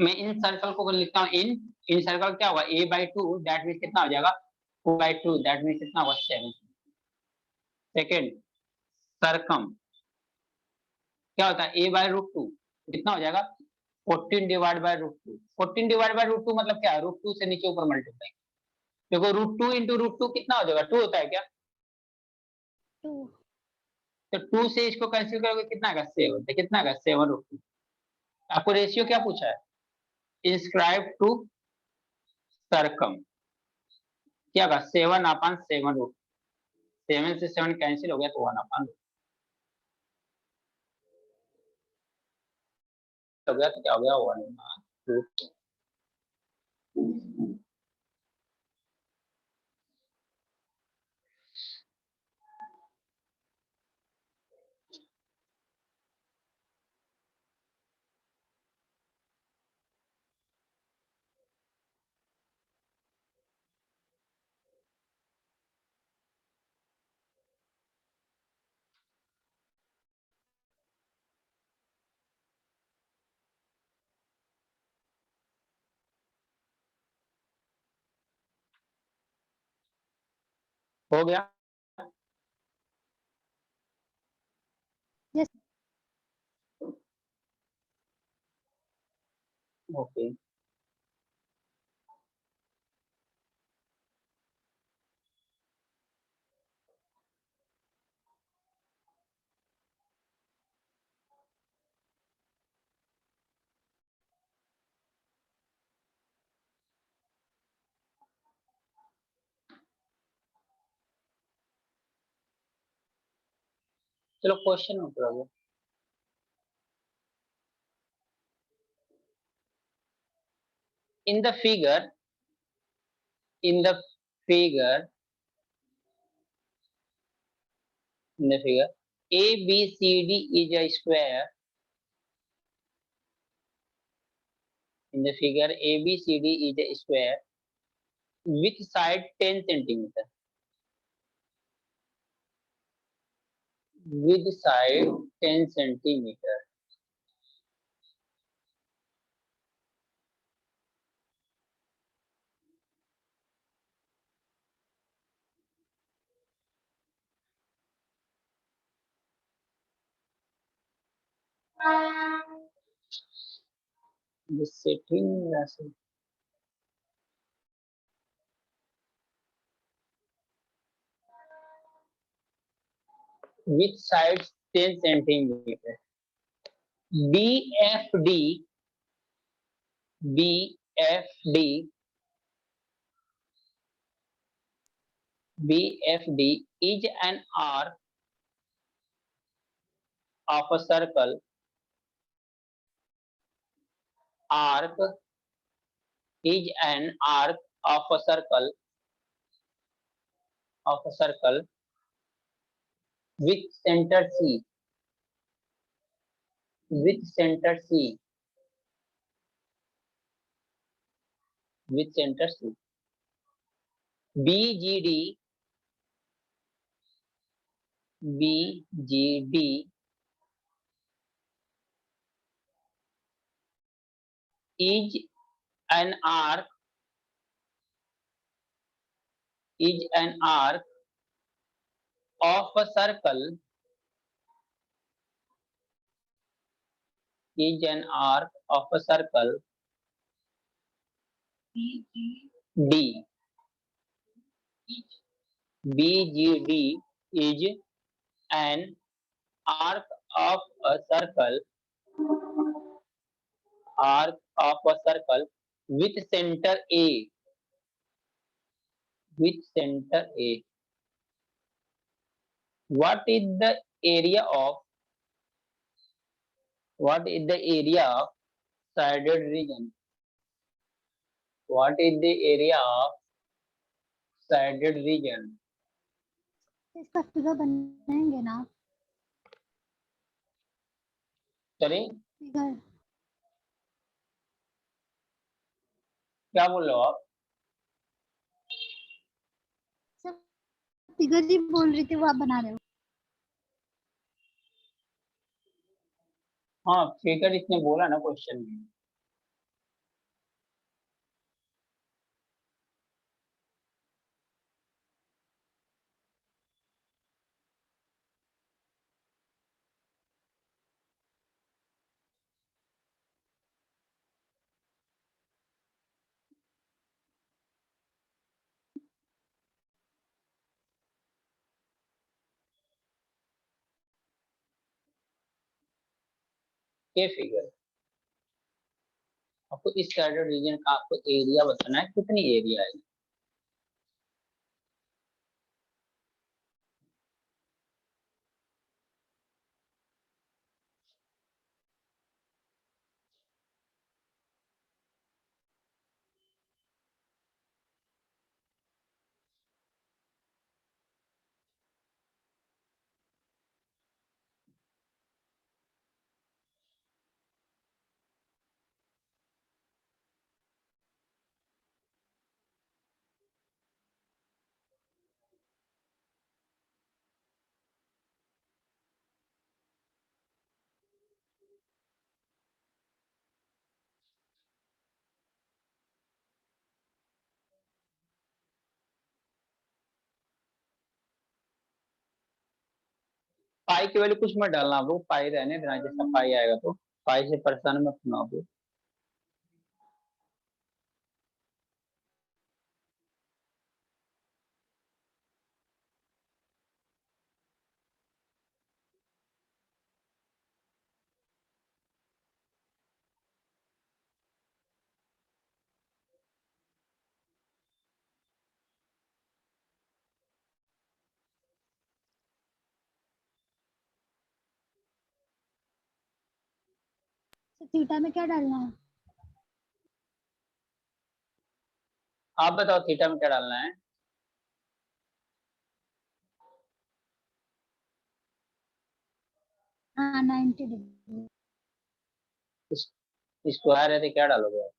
मैं इन सर्कल को लिखता हूँ, इन सर्कल क्या होगा? a/2 दैट मींस कितना हो जाएगा? 2/2 दैट मींस कितना होगा? 7। सेकंड सर्कम क्या होता है? a/√2 कितना हो जाएगा? 14 डिवाइड बाय √2। 14 डिवाइड बाय √2 मतलब क्या है? √2 से नीचे ऊपर मल्टीप्लाई। देखो √2 इंटू √2 कितना हो जाएगा? 2 होता है क्या? 2. तो 2 से इसको कैंसिल करोगे कितना आएगा? 7। तो कितना आएगा? 7/√2। आपको रेशियो क्या पूछा है? इंस्क्राइब टू सर्कम क्या होगा? 7/7√2। 7 से 7 कैंसिल हो गया तो 1/2 हो गया, तो क्या हो गया? 1/2। हो गया? Yes. ओके। चलो क्वेश्चन नोट करो। In the figure, in the figure, in the figure, ABCD is a square. In the figure, ABCD is a square with side 10 centimeter. With side 10 centimeter. The setting with sides 10 centimeter. BFD, BFD, BFD is an arc of a circle. Arc is an arc of a circle, of a circle with center C, with center C, with center C. BGD, BGD is an arc, is an arc of a circle, is an arc of a circle D. BGD is an arc of a circle, arc of a circle with center A, with center A. What is the area of, what is the area of sided region? What is the area of sided region? इसका figure बनाएंगे ना sorry, figure क्या बोल रहे हो आप? सब figure जी बोल रही थी वो आप बना रहे हो हाँ, फिगर इसने बोला ना क्वेश्चन में। ये फिगर आपको इस साइडेड रीजन का आपको एरिया बताना है, कितनी एरिया है। पाई की वैल्यू कुछ मत डालना, वो पाई रहने देना, जैसा पाई आएगा तो पाई से परेशान मत होना आप। तो थीटा में क्या डालना है? आप बताओ थीटा में क्या डालना है? हाँ 90 डिग्री। स्क्वायर है तो क्या डालोगे आप?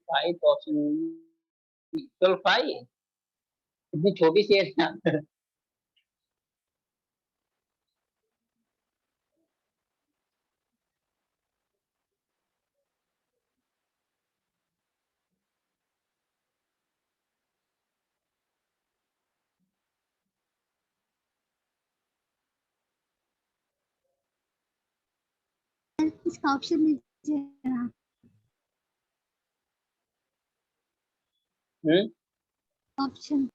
पाई तो ऑप्शन इक्वल पाई, इतनी छोटी सी एरिया। इसका ऑप्शन दीजिए ना। ऑप्शन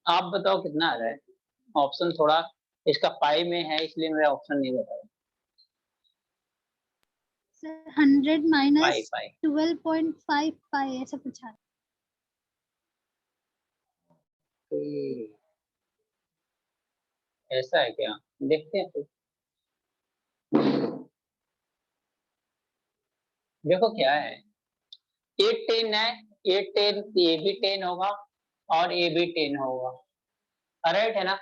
आप बताओ कितना आ रहा है? ऑप्शन थोड़ा इसका पाई में है इसलिए मेरा ऑप्शन नहीं बता रहा। 100 पाई माइनस पाई 12.5 पाई ऐसा कुछ है। ऐसा है क्या, देखते हैं तो। देखो क्या है, 8 10 है, 8 10 ये भी 10 होगा और ये भी 10 होगा, राइट है ना।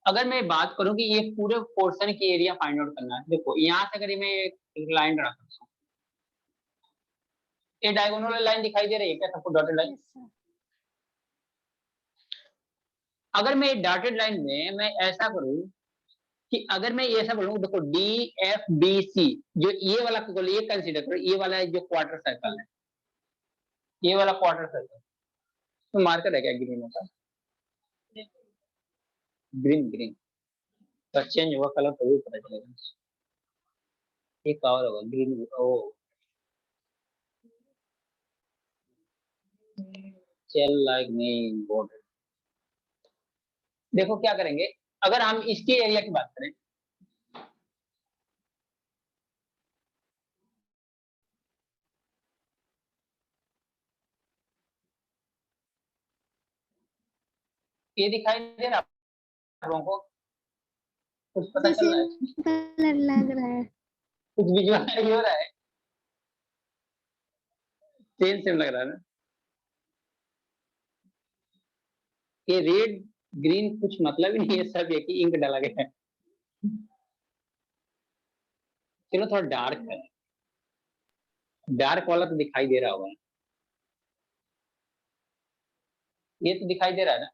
अगर मैं बात करूं कि ये पूरे पोर्शन की एरिया फाइंड आउट करना है, देखो यहां से अगर मैं एक लाइन रखता हूं, ये डायगोनल लाइन दिखाई दे रही है क्या सबको, डॉटेड लाइन? Yes sir. अगर मैं डॉटेड लाइन में मैं ऐसा करूं कि अगर मैं ऐसा बोलूं, देखो डी एफ बी सी, जो ये वाला ये कंसीडर करो, ये वाला जो क्वार्टर सर्कल है, ये वाला क्वार्टर सर्कल तो मार्कर है क्या ग्रीन का? ग्रीन ग्रीन तो चेंज हुआ कलर तो भी पता चलेगा। एक और होगा ग्रीन, ओ चल लाइक नहीं इम्पोर्टेंट। देखो क्या करेंगे, अगर हम इसके एरिया की बात करें, ये दिखाई दे रहा है आप लोगों को, कुछ पता चल रहा है? सेम कलर लग रहा है। कुछ विजुअलाइज हो रहा है? सेम सेम लग रहा है ना। ये रेड ग्रीन कुछ मतलब ही नहीं है, सब एक ही इंक डाला गया है। चलो थोड़ा डार्क है, डार्क वाला तो दिखाई दे रहा होगा, ये तो दिखाई दे रहा है ना।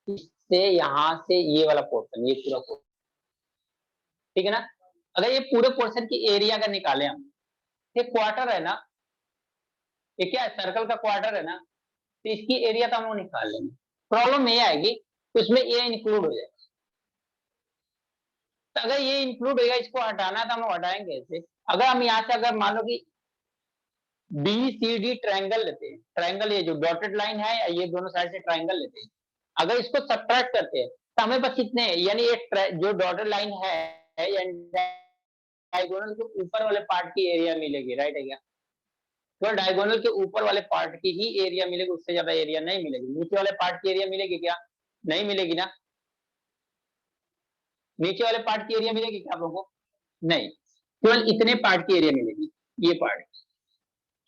इससे यहां से ये वाला पोर्शन, ये पूरा पोर्शन, ठीक है ना। अगर ये पूरे पोर्शन की एरिया अगर निकाले हम, ये क्वार्टर है ना, ये क्या है, सर्कल का क्वार्टर है ना, तो इसकी एरिया तो हम लोग निकाल लेंगे। प्रॉब्लम ये आएगी उसमें ये इंक्लूड हो जाए, तो अगर ये इंक्लूड होगा, इसको हटाना है तो हम हटाएंगे ऐसे। अगर हम यहाँ से अगर मान लो कि बी सी डी ट्रायंगल लेते हैं, ट्रायंगल ये जो डॉटेड लाइन है ये दोनों साइड से ट्रायंगल लेते हैं, अगर इसको सब्ट्रैक्ट करते हैं तो हमें बस कितने, यानी ये जो डॉटेड लाइन है डायगोनल के ऊपर वाले पार्ट की एरिया मिलेगी, राइट है क्या? तो डायगोनल के ऊपर वाले पार्ट की ही एरिया मिलेगी, उससे ज्यादा एरिया नहीं मिलेगी। नीचे वाले पार्ट की एरिया मिलेगी क्या? नहीं मिलेगी ना। नीचे वाले पार्ट की एरिया मिलेगी क्या आप लोगों को? नहीं, केवल इतने पार्ट की एरिया मिलेगी, ये पार्ट।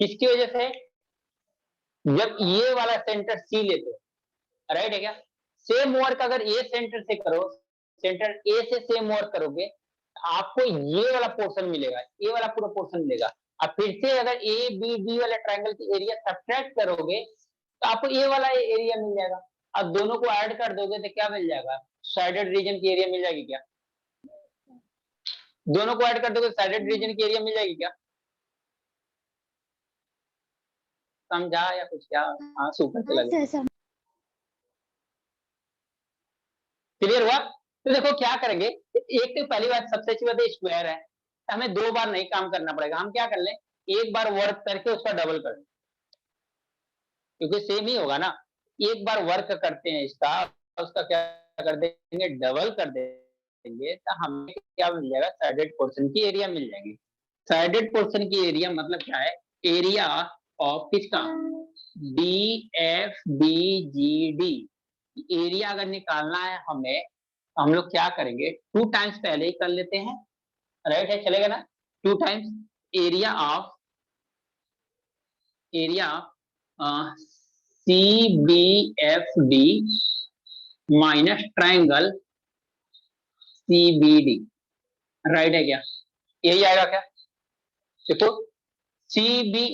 किसकी वजह से? जब ये वाला सेंटर सी लेते हो, राइट है क्या? सेम वर्क अगर ए सेंटर से करो, सेंटर ए से सेम वर्क करोगे, आपको ये वाला पोर्शन मिलेगा, ये वाला पूरा पोर्शन मिलेगा। अब फिर से अगर ए बी डी वाले ट्रायंगल की एरिया सब्ट्रैक्ट करोगे तो आपको ये वाला एरिया मिल जाएगा। अब दोनों को ऐड कर दोगे तो क्या मिल जाएगा, साइडेड रीजन की एरिया मिल जाएगी क्या? दोनों को ऐड कर दोगे साइडेड रीजन की एरिया मिल जाएगी क्या? समझा या कुछ क्या? हाँ सुपर चला गया। क्लियर हुआ? तो देखो क्या करेंगे, एक तो पहली बात सबसे अच्छी बात है स्क्वायर है, हमें 2 बार नहीं काम करना पड़ेगा। हम क्या कर लें, एक बार वर्क करके उसका डबल कर, क्योंकि सेम ही होगा ना। एक बार वर्क करते हैं इसका, उसका क्या कर देंगे, डबल कर देंगे, तो हमें क्या मिल जाएगा, साइडेड पोर्शन की एरिया मिल जाएगी। साइडेड पोर्शन की एरिया मतलब क्या है, एरिया ऑफ किसका, D F B G D. Area अगर निकालना है हमें, हम लोग क्या करेंगे, 2 टाइम्स पहले ही कर लेते हैं, राइट है, चलेगा ना। 2 times area of C B F D minus triangle C B D, right है क्या? यही आएगा क्या? देखो सी बी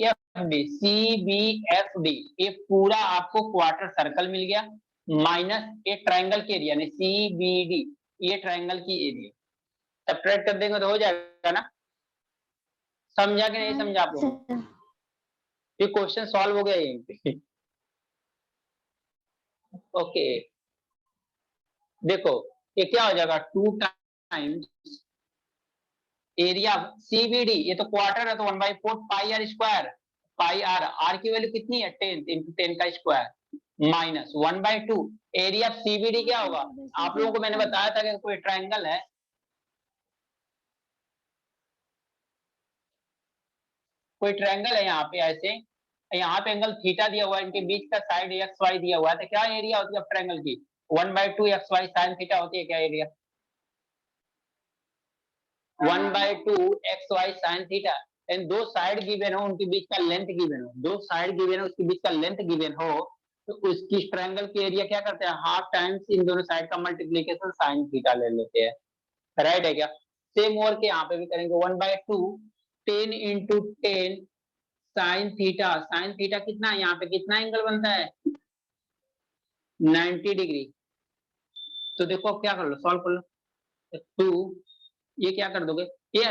एफ डी ये पूरा आपको क्वार्टर सर्कल मिल गया, माइनस ये ट्राइंगल की एरिया सी बी डी, ये ट्राइंगल की एरिया सब्ट्रैक्ट कर देंगे तो हो जाएगा ना। समझा कि नहीं समझा आप लोग? ये क्वेश्चन सॉल्व हो गया यहीं पे। ओके देखो ये क्या हो जाएगा, 2 टाइम्स एरिया सीबीडी, ये तो क्वार्टर है तो 1/4 pi are square, pi are, are की वैल्यू कितनी है 10 इंटू 10 का square minus 1/2 area of CBD क्या होगा, आप लोगों को मैंने बताया था कि कोई ट्राइंगल है, कोई ट्रायंगल है यहाँ पे ऐसे, यहाँ पे एंगल थीटा दिया हुआ है, इनके बीच का साइड एक्स वाई दिया हुआ है, तो क्या एरिया होती है ट्रायंगल की, 1/2 एक्स वाई साइन थीटा होती है क्या area, 1/2 x y sine theta. And 2 side given हो, उनके बीच का लेंथ गिवन हो, 2 साइड गिवन हो, उसके बीच का लेंथ गिवन हो, तो उसकी ट्रायंगल की एरिया क्या करते हैं, हाफ टाइम्स इन दोनों साइड का मल्टीप्लीकेशन साइन थीटा ले लेते हैं, राइट है क्या? सेम और के यहाँ पे भी करेंगे, 1/2 10 इंटू 10 साइन थीटा कितना है, यहाँ पे कितना एंगल बनता है 90 डिग्री। तो देखो अब क्या कर लो, सॉल्व कर लो, 2 ये क्या कर दोगे, ये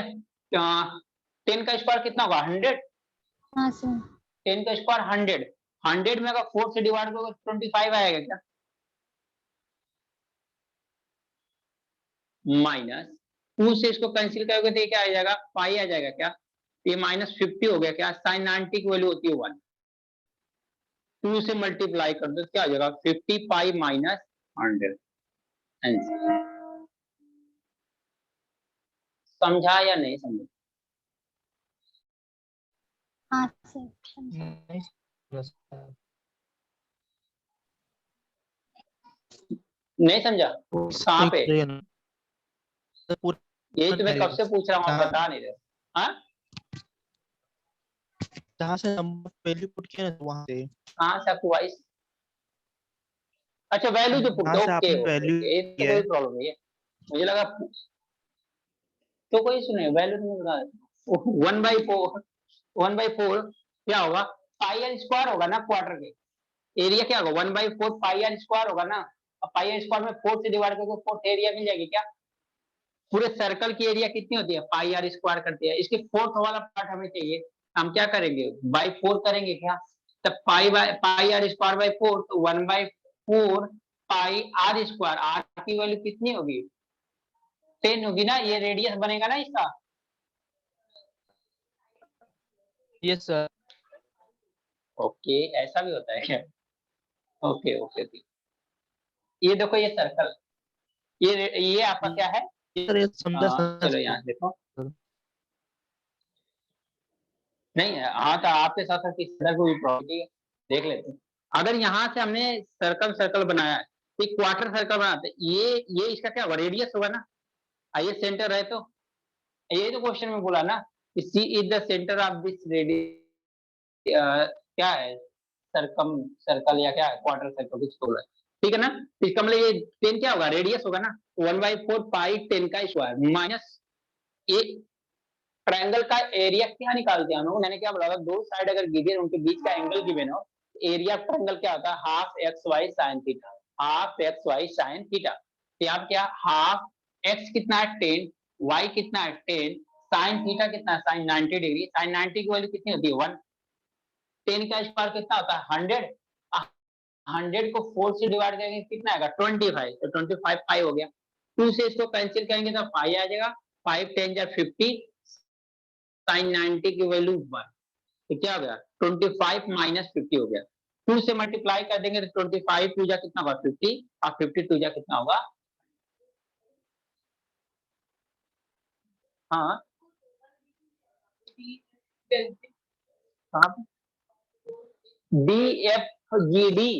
10 का स्क्वायर कितना होगा 100, हाँ सर 10 का स्क्वायर 100 में अगर 4 से डिवाइड करोगे 25 आएगा क्या, माइनस 2 से इसको कैंसिल करोगे तो ये क्या आ जाएगा, पाई आ जाएगा क्या, ये -50 हो गया क्या, साइन 90 की वैल्यू होती है 1, 2 से मल्टीप्लाई कर दो क्या आ जाएगा 50 पाई माइनस 100। समझा या नहीं समझा? हाँ सर नहीं समझा कहाँ पे, यही तो मैं कब से पूछ रहा हूँ, आप बता नहीं रहे। हाँ जहाँ से नंबर वैल्यू पुट किया ना वहां से, कहाँ से आपको वाइस, अच्छा वैल्यू जो पुट, ओके ये तो कोई प्रॉब्लम नहीं है, मुझे लगा तो कोई सुने वैल्यू तो मैं बता देता हूँ, 1/4 क्या होगा, पाई आर स्क्वायर होगा ना, क्वार्टर के एरिया क्या होगा 1/4 पाई आर स्क्वायर होगा ना, अब पाई आर स्क्वायर में 4 से डिवाइड करके 4th एरिया मिल जाएगी क्या, पूरे सर्कल की एरिया कितनी होती है पाई आर स्क्वायर करती है, इसके 4th वाला पार्ट हमें चाहिए, हम क्या करेंगे बाई 4 करेंगे क्या, तब पाई आर स्क्वायर बाई 4 तो 1/4 पाई आर स्क्वायर, आर की वैल्यू कितनी होगी 10 होगी ना, ये रेडियस बनेगा ना इसका, यस सर, ओके ऐसा भी होता है क्या, ओके ओके ये देखो ये सर्कल, ये आपका क्या है, सर ये समझा चलो यहाँ देखो, नहीं है हाँ, तो आपके साथ साथ किसी तरह कोई प्रॉपर्टी देख लेते हैं, अगर यहाँ से हमने सर्कल बनाया है, एक क्वार्टर सर्कल बनाते हैं, ये इसका क्या होगा रेडियस होगा ना, आइए सेंटर है तो ये तो क्वेश्चन में बोला ना, C is the centre of this radius, क्या है सर्कल या क्या है क्वार्टर सर्कल कुछ तो है, ठीक है ना, इसका मतलब ये 10 क्या होगा रेडियस होगा ना, 1/4 पाई 10 का स्क्वायर माइनस एक ट्रायंगल का एरिया क्या निकालते हैं हम लोग, मैंने क्या बोला था, दो साइड अगर गिवन उनके बीच का एंगल गिवन हो, एरिया ट्रायंगल क्या होता है, half x y sine theta, half x y sine theta. तो यहाँ क्या, हाफ एक्स कितना है 10, वाई कितना है 10, साइन थीटा कितना है, साइन 90 डिग्री, साइन 90 की वैल्यू कितनी होती है 1, 10 का स्क्वायर कितना होता है 100, 100 को 4 से डिवाइड करेंगे कितना आएगा 25, तो 25 5 हो गया, 2 से इसको कैंसिल करेंगे तो 5 आ जाएगा, 5 10 जा 50, साइन 90 की वैल्यू 1, तो क्या हो गया 25 माइनस 50 हो गया, 2 से मल्टीप्लाई कर देंगे तो 25 टू जा कितना होगा 50, और 50 टू जा कितना होगा, हाँ डी एफ जी डी,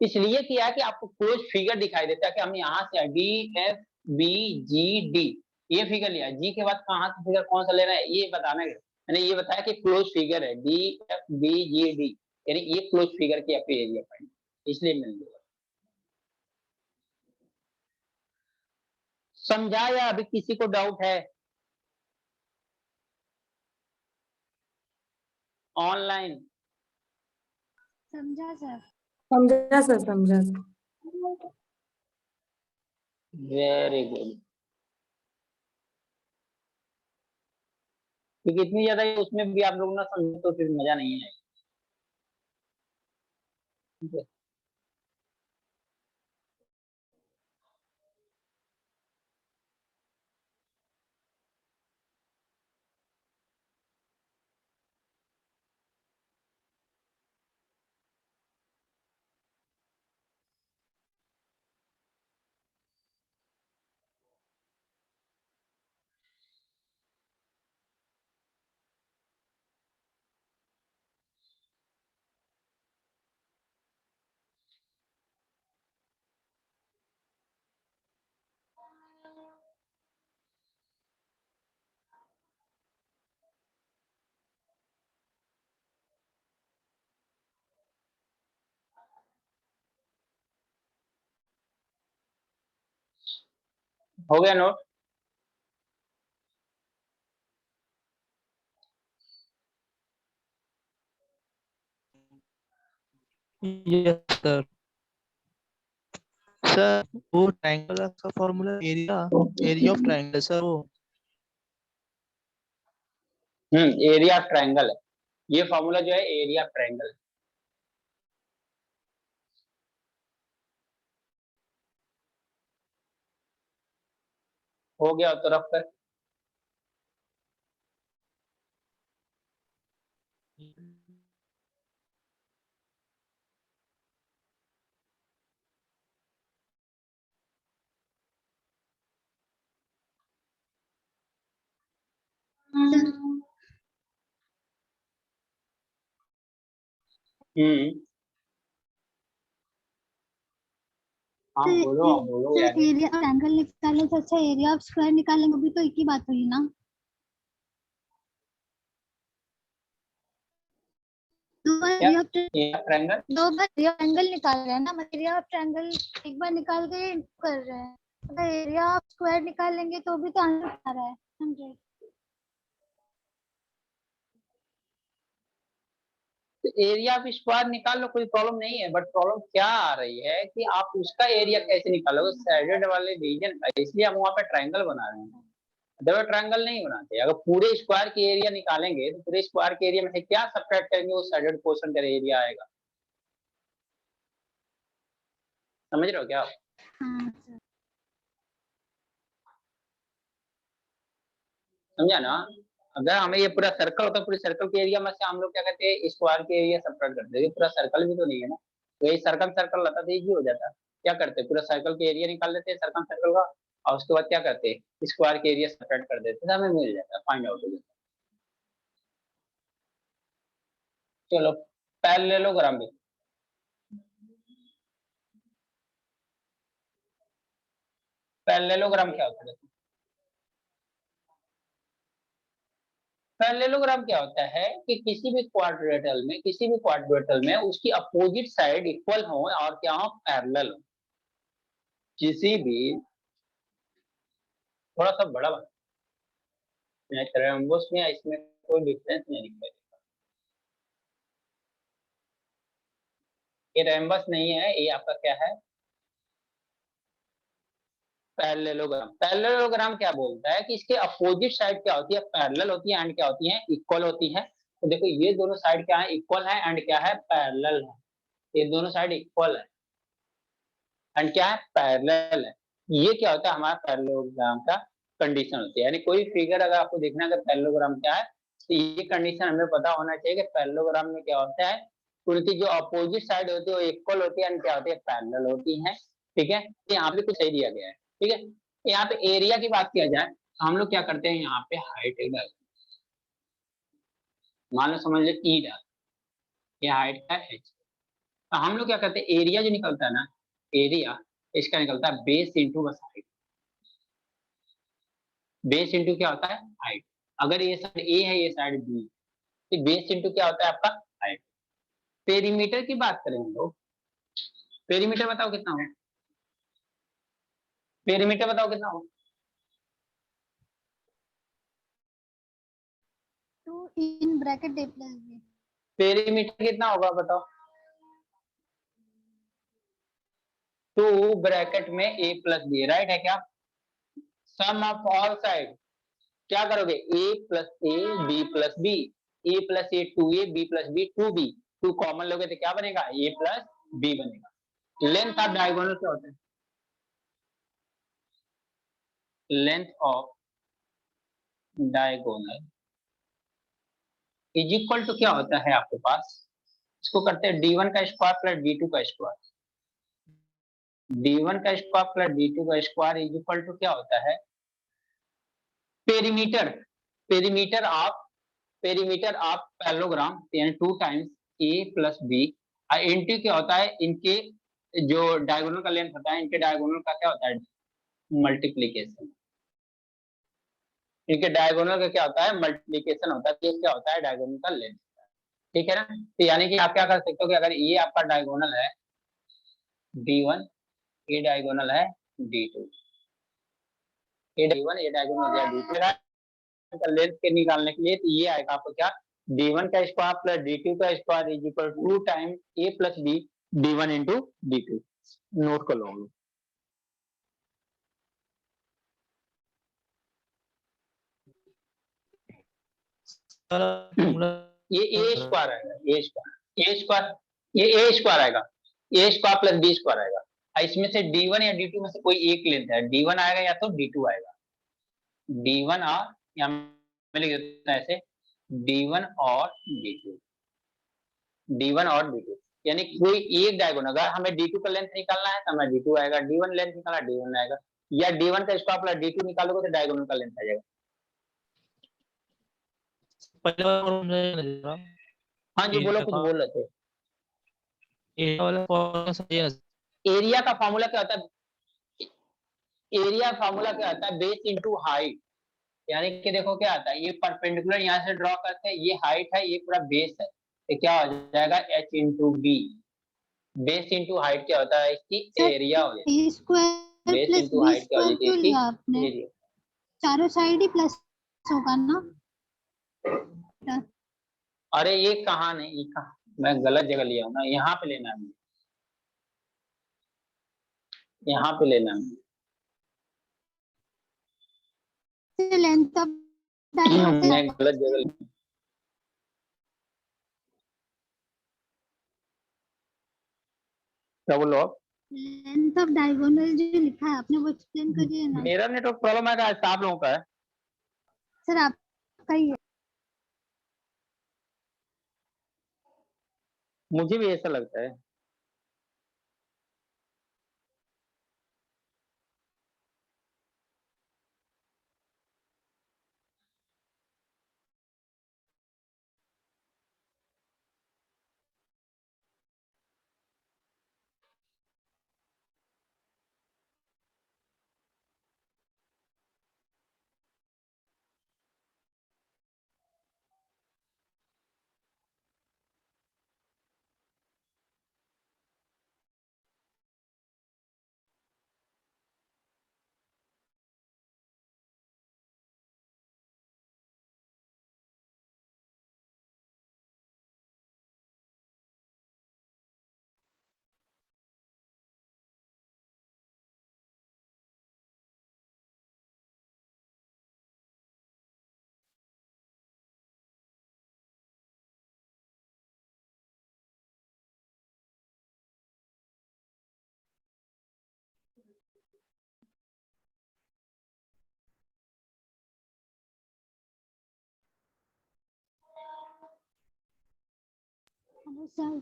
इसलिए किया कि आपको क्लोज फिगर दिखाई देता है कि हम यहाँ से D F B G D ये फिगर लिया, जी के बाद कहाँ से फिगर कौन सा लेना है ये बताना है, मैंने ये बताया कि क्लोज फिगर है D F B G D, यानी ये क्लोज फिगर की आपकी एरिया पॉइंट, इसलिए मिल गया। समझा या अभी किसी को डाउट है ऑनलाइन? समझा सर। समझा सर, समझा सर। वेरी गुड, क्योंकि इतनी ज्यादा उसमें भी आप लोग ना समझे तो फिर मजा नहीं है, ठीक है। हो गया नोट? Yes sir. सर वो ट्रायंगल का formula area, area of triangle sir वो। एरिया ऑफ ट्रायंगल है, ये फॉर्मूला जो है एरिया ऑफ ट्रायंगल है। हो गया तो रख कर, हाँ बोलो बोलो यार। एरिया ऑफ एंगल निकालने से अच्छा एरिया ऑफ स्क्वायर निकालेंगे, अभी तो एक ही बात हुई ना। दो बार क्या एरिया ऑफ ट्रायंगल, दो बार एरिया ऑफ एंगल निकाल रहे हैं ना, मतलब एरिया ऑफ ट्रायंगल एक बार निकाल के कर रहे हैं, अगर एरिया ऑफ स्क्वायर निकालेंगे तो भी तो आंसर आ रहा है 100। तो एरिया ऑफ स्क्वायर निकाल लो, कोई प्रॉब्लम नहीं है, बट प्रॉब्लम क्या आ रही है कि आप उसका एरिया कैसे निकालोगे साइडेड वाले रीजन का, इसलिए हम वहां पे ट्रायंगल बना रहे हैं, अदरवाइज ट्रायंगल नहीं बनाते। अगर पूरे स्क्वायर की एरिया निकालेंगे तो पूरे स्क्वायर के एरिया में से क्या सब्ट्रैक्ट करेंगे, वो साइडेड पोर्शन का एरिया आएगा, समझ रहे हो क्या आप? हाँ सर। समझा ना? अगर हमें ये पूरा सर्कल होता, पूरे सर्कल के एरिया में से हम लोग क्या करते हैं स्क्वायर के एरिया सब्ट्रैक्ट करते हैं, पूरा सर्कल भी तो नहीं है ना, तो ये सर्कल सर्कल रहता तो इजी हो जाता। क्या करते हैं पूरा सर्कल के एरिया निकाल लेते हैं सर्कल सर्कल का, और उसके बाद क्या करते हैं स्क्वायर के एरिया सब्ट्रैक्ट कर देते हैं, हमें मिल जाता है, फाइंड आउट हो जाता है। चलो पैरेललोग्राम भी, पैरेललोग्राम क्या होता है? पैरेललोग्राम क्या होता है कि किसी भी क्वाड्रेटल में उसकी अपोजिट साइड इक्वल हो और क्या हो पैरेलल हो, किसी भी, थोड़ा सा बड़ा बना, मैच कर रहा है एम्बोस में, इसमें कोई डिफरेंस नहीं दिखाई देगा। ये रेम्बस नहीं है, ये आपका क्या है, पैरेललोग्राम। पैरेललोग्राम क्या बोलता है कि इसके अपोजिट साइड क्या होती है, पैरेलल होती है एंड क्या होती है, इक्वल होती है। तो देखो ये दोनों साइड क्या है, इक्वल है एंड क्या है, पैरेलल है। ये दोनों साइड इक्वल है एंड क्या है, पैरेलल है। ये क्या होता है, हमारा पैरेललोग्राम का कंडीशन होती है। यानी कोई फिगर अगर आपको देखना है कि पैरेललोग्राम क्या है, तो ये कंडीशन हमें पता होना चाहिए कि पैरेललोग्राम में क्या होता है, उनकी जो अपोजिट साइड होती है वो इक्वल होती है एंड क्या होती है, पैरेलल होती है। ठीक है, तो यहाँ पे कुछ सही दिया गया है। ठीक है, यहाँ पे एरिया की बात किया जाए तो हम लोग क्या करते हैं, यहाँ पे हाइट डाल, मान लो समझ लो ई डाल, ये हाइट का एच। तो हम लोग क्या करते हैं, एरिया जो निकलता है ना, एरिया इसका निकलता है बेस इंटू बस हाइट। बेस इंटू क्या होता है, हाइट। अगर ये साइड ए है, ये साइड बी, तो बेस इंटू क्या होता है आपका, हाइट। पेरीमीटर की बात करें हम लोग, पेरीमीटर बताओ कितना हो, पेरीमीटर बताओ कितना हो, 2 in bracket a plus b। Perimeter कितना होगा बताओ, 2 ब्रैकेट में ए प्लस बी, राइट है क्या। सम ऑफ ऑल साइड क्या करोगे, A plus A B plus B, A plus A 2a, B plus B 2b, 2 common लोगे तो क्या बनेगा, ए प्लस बी बनेगा। लेंथ ऑफ डायगोनल क्या होता है, length of diagonal is equal to क्या होता है आपके पास, इसको करते हैं d1 का स्क्वायर प्लस d2 का स्क्वायर। d1 का स्क्वायर प्लस d2 का स्क्वायर इज इक्वल टू क्या होता है, perimeter, perimeter of, perimeter of parallelogram यानी 2 टाइम्स ए प्लस बी इंटू क्या होता है, इनके जो डायगोनल का लेंथ होता है, इनके डायगोनल का क्या होता है, मल्टीप्लीकेशन। इनके डायगोनल का क्या होता है, मल्टीप्लीकेशन होता है। ये क्या होता है, डायगोनल का लेंथ। ठीक है ना, तो यानी कि आप क्या कर सकते हो कि अगर ये आपका डायगोनल है d1, ये डायगोनल है d2, ये d1 ये डायगोनल है d2 का लेंथ के निकालने के लिए, तो ये आएगा आपको क्या, d1 का स्क्वायर प्लस d2 का square is equal to 2 time a plus b d1 into d2। Note कर लो हम लोग। ये ए स्क्वायर आएगा, ए स्क्वायर, ए स्क्वायर, ये ए स्क्वायर आएगा, ए स्क्वायर प्लस बी स्क्वायर आएगा। इसमें से d1 या d2 में से कोई एक लेंथ है, d1 आएगा या तो d2 आएगा, d1 और या मैं लिख देता हूं ऐसे, d1 और d2, d1 और d2, यानी कोई एक डायगोनल, अगर हमें d2 का लेंथ निकालना है तो हमें d2 आएगा, d1 लेंथ निकालना d1 आएगा, या d1 का स्क्वायर प्लस d2 निकालोगे तो डायगोनल का लेंथ आ जाएगा। पहले वाला फॉर्मूला जरा, हाँ जी बोलो, कुछ बोल रहे थे। एरिया वाला फॉर्मूला समझिए ना। एरिया का फॉर्मूला क्या होता है, एरिया फॉर्मूला क्या होता है, बेस इंटू हाइट। यानी कि देखो क्या आता है, ये परपेंडिकुलर यहाँ से ड्रॉ करते हैं, ये हाइट है, ये पूरा बेस है, तो क्या हो जाएगा h into B. Base into height क्या होता है, इसकी एरिया हो जाती ए स्क्वायर है, base plus into B height क्या हो स्क्वायर जाती है, क्यों लिया आपने, इसकी एरिया। चारों साइड ही प्लस होगा ना। अरे ये कहाँ नहीं, ये कहाँ, मैं गलत जगह लिया हूँ ना, यहाँ पे लेना है, यहाँ पे लेना है। लेंथ ऑफ मैं डायगोनल, गलत जगह लिया। क्या बोलो आप? लेंथ ऑफ डायगोनल जो लिखा है आपने वो एक्सप्लेन करिए ना। मेरा नेटवर्क प्रॉब्लम है, आप लोगों का है। सर आपका ही है। मुझे भी ऐसा लगता है। हेलो सर,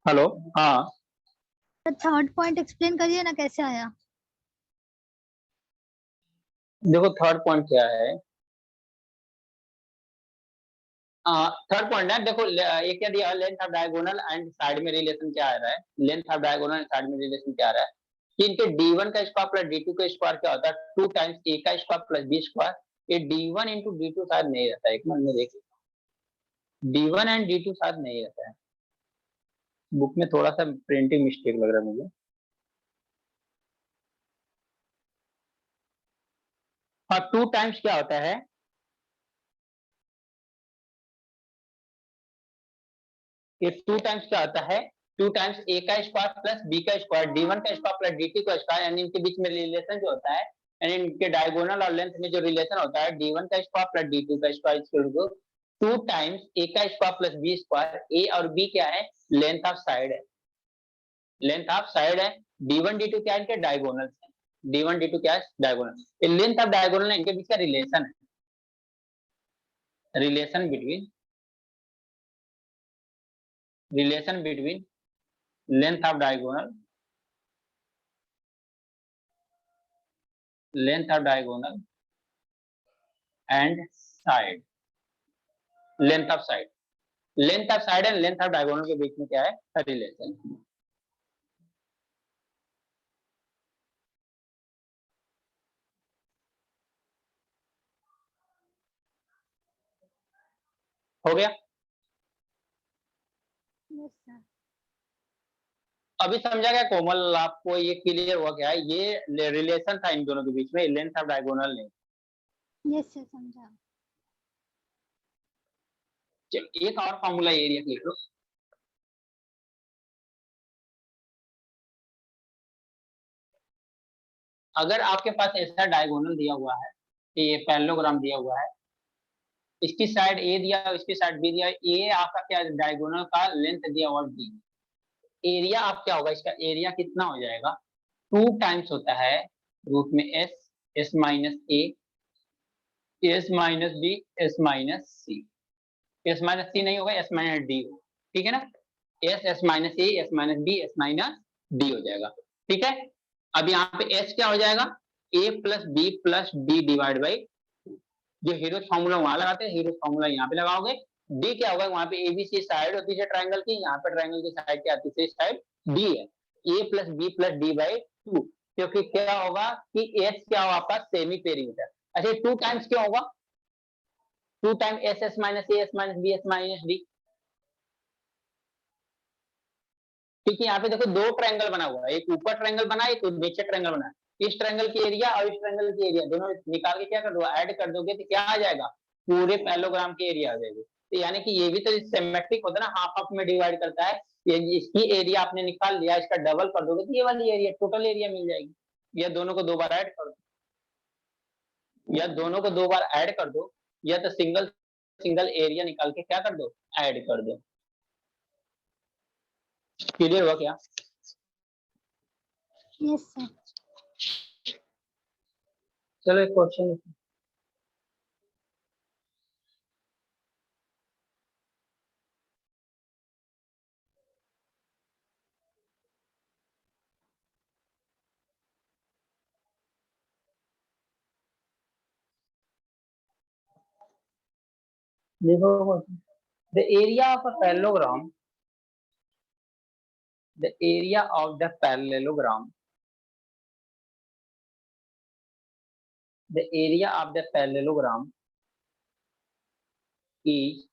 हेलो, हाँ थर्ड पॉइंट एक्सप्लेन करिए ना कैसे आया। देखो थर्ड पॉइंट क्या है। थर्ड पॉइंट है, देखो एक क्या दिया, length of diagonal and side में रिलेशन क्या आ रहा है, length of diagonal and side में रिलेशन क्या आ रहा है कि इनके d1 का स्क्वायर प्लस d2 का स्क्वायर क्या होता है, 2 टाइम्स a का स्क्वायर प्लस b स्क्वायर। ये d1 इंटू d2 शायद नहीं रहता है, एक मिनट में देखिए, d1 एंड d2 शायद नहीं रहता है, बुक में थोड़ा सा प्रिंटिंग मिस्टेक लग रहा है मुझे। हाँ 2 टाइम्स क्या होता है, ये 2 टाइम्स क्या होता है, 2 टाइम्स a का स्क्वायर प्लस b का स्क्वायर, d1 का स्क्वायर प्लस d2 का स्क्वायर, यानी इनके बीच में रिलेशन जो होता है, यानी इनके डायगोनल और लेंथ में जो रिलेशन होता है, d1 का स्क्वायर प्लस d2 का square equal to 2 times a का square plus b square. a और b क्या है, लेंथ ऑफ साइड है, लेंथ ऑफ साइड है। d1 d2 क्या है, इनके डायगोनल है, d1 d2 क्या है, डायगोनल। ये लेंथ ऑफ डायगोनल इनके बीच का रिलेशन है, relation between length of diagonal, length of diagonal and side, length of side, length of side and length of diagonal के बीच में क्या है, रिलेशन। हो गया, यस सर। अभी समझा गया कोमल, आपको ये क्लियर हुआ क्या है, ये रिलेशन था इन दोनों के बीच में, लेंथ ऑफ डायगोनल नहीं। यस सर, समझा। चलो एक और फॉर्मूला एरिया लिख लो। अगर आपके पास ऐसा डायगोनल दिया हुआ है कि ये पैरेललोग्राम दिया हुआ है, इसकी साइड ए दिया है, इसकी साइड बी दिया है, ए आपका क्या डायगोनल का लेंथ दिया हुआ डी, एरिया आप क्या होगा, इसका एरिया कितना हो जाएगा, 2 टाइम्स होता है रूट में S, S minus A, S minus B, S minus C, S minus C नहीं होगा, एस माइनस डी होगा, ठीक है ना, S, S minus A, S minus B, S minus D हो जाएगा, ठीक है। अब यहाँ पे एस क्या हो जाएगा, A plus B plus D divide by, जो हीरो फॉर्मूला वहां लगाते हैं, हीरो फॉर्मूला यहाँ पे लगाओगे। डी क्या होगा, वहां पे एबीसी साइड होती है ट्रायंगल की, यहाँ पे ट्रायंगल की साइड क्या आती है, साइड डी है, A plus B plus D by 2, क्योंकि क्या होगा कि एस क्या होगा आपका सेमी पेरीमीटर। अच्छा 2 टाइम्स क्या होगा, 2 time S, S minus A, S minus B, S minus D, क्योंकि यहाँ पे देखो 2 ट्रायंगल बना हुआ है, एक ऊपर ट्रायंगल बना है, एक नीचे ट्रायंगल बना है, इस ट्रायंगल की एरिया और इस ट्रायंगल की एरिया दोनों निकाल के क्या कर दो, ऐड कर दोगे तो क्या आ जाएगा, पूरे पैरेललोग्राम की एरिया आ जाएगी। तो यानी कि ये भी तो सिमेट्रिक होता है ना, हाफ हाफ में डिवाइड करता है, ये इसकी एरिया आपने निकाल लिया, इसका डबल कर दोगे तो ये वाली एरिया टोटल एरिया मिल जाएगी, या दोनों को 2 बार ऐड कर दो, या दोनों को 2 बार ऐड कर दो, या तो सिंगल सिंगल एरिया निकाल के क्या कर दो, ऐड कर दो। क्लियर हुआ क्या? Yes sir. चलो एक क्वेश्चन, देखो the area of a parallelogram, the area of the parallelogram, the area of the parallelogram is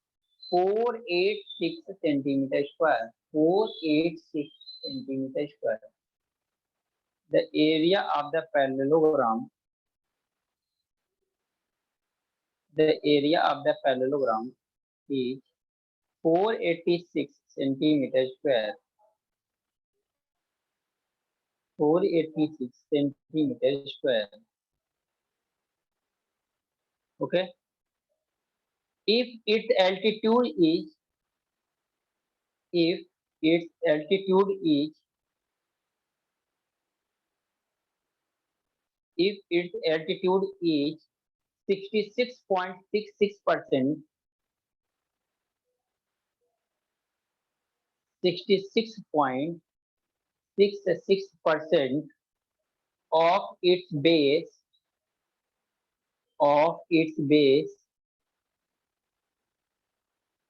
486 centimeter square, 486 centimeter square. The area of the parallelogram, the area of the parallelogram is 486 centimeter square, 486 centimeter square. Okay. If its altitude is, if its altitude is, if its altitude is 66.66%, 66.66% of its base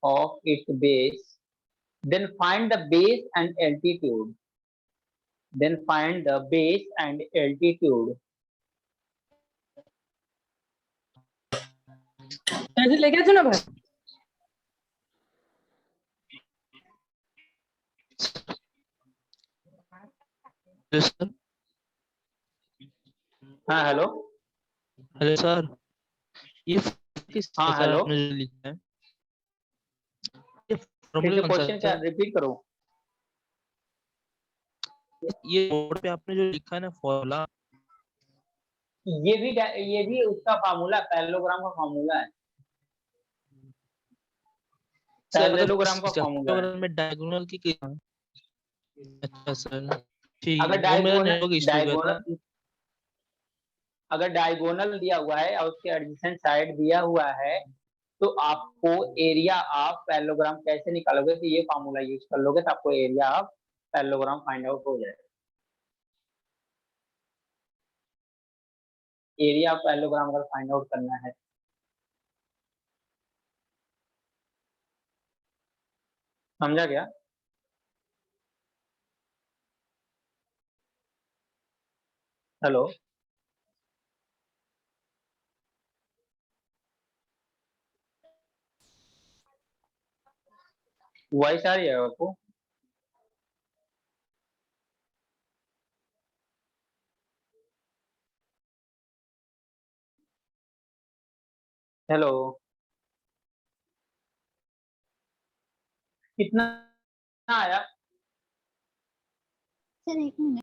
of its base, then find the base and altitude. लेके आओ ना भाई। Hello sir. हाँ hello. Hello sir, ये किस हाँ sir hello. आपने जो लिखा है, ये फिर फॉर्मूला से कौन सा क्वेश्चन है क्या सर? रिपीट करो। ये बोर्ड पे आपने जो लिखा है ना फॉर्मूला, ये भी उसका फार्मूला, पैरेललोग्राम का फार्मूला है। पैरेललोग्राम का फार्मूला है। में डायगोनल की अच्छा सर ठीक अगर है, वो मेरा नेटवर्क इशू हो गया था। अगर डायगोनल दिया हुआ है और उसके एडजेसेंट साइड दिया हुआ है तो आपको एरिया ऑफ पैरेललोग्राम कैसे निकालोगे, तो ये फार्मूला यूज कर लोगे तो आपको area of parallelogram find out हो जाएगा। एरिया ऑफ पैरेललोग्राम अगर फाइंड आउट करना है, समझा क्या? हेलो। वॉइस आ रही है आपको? हेलो। कितना आया? सर एक minute.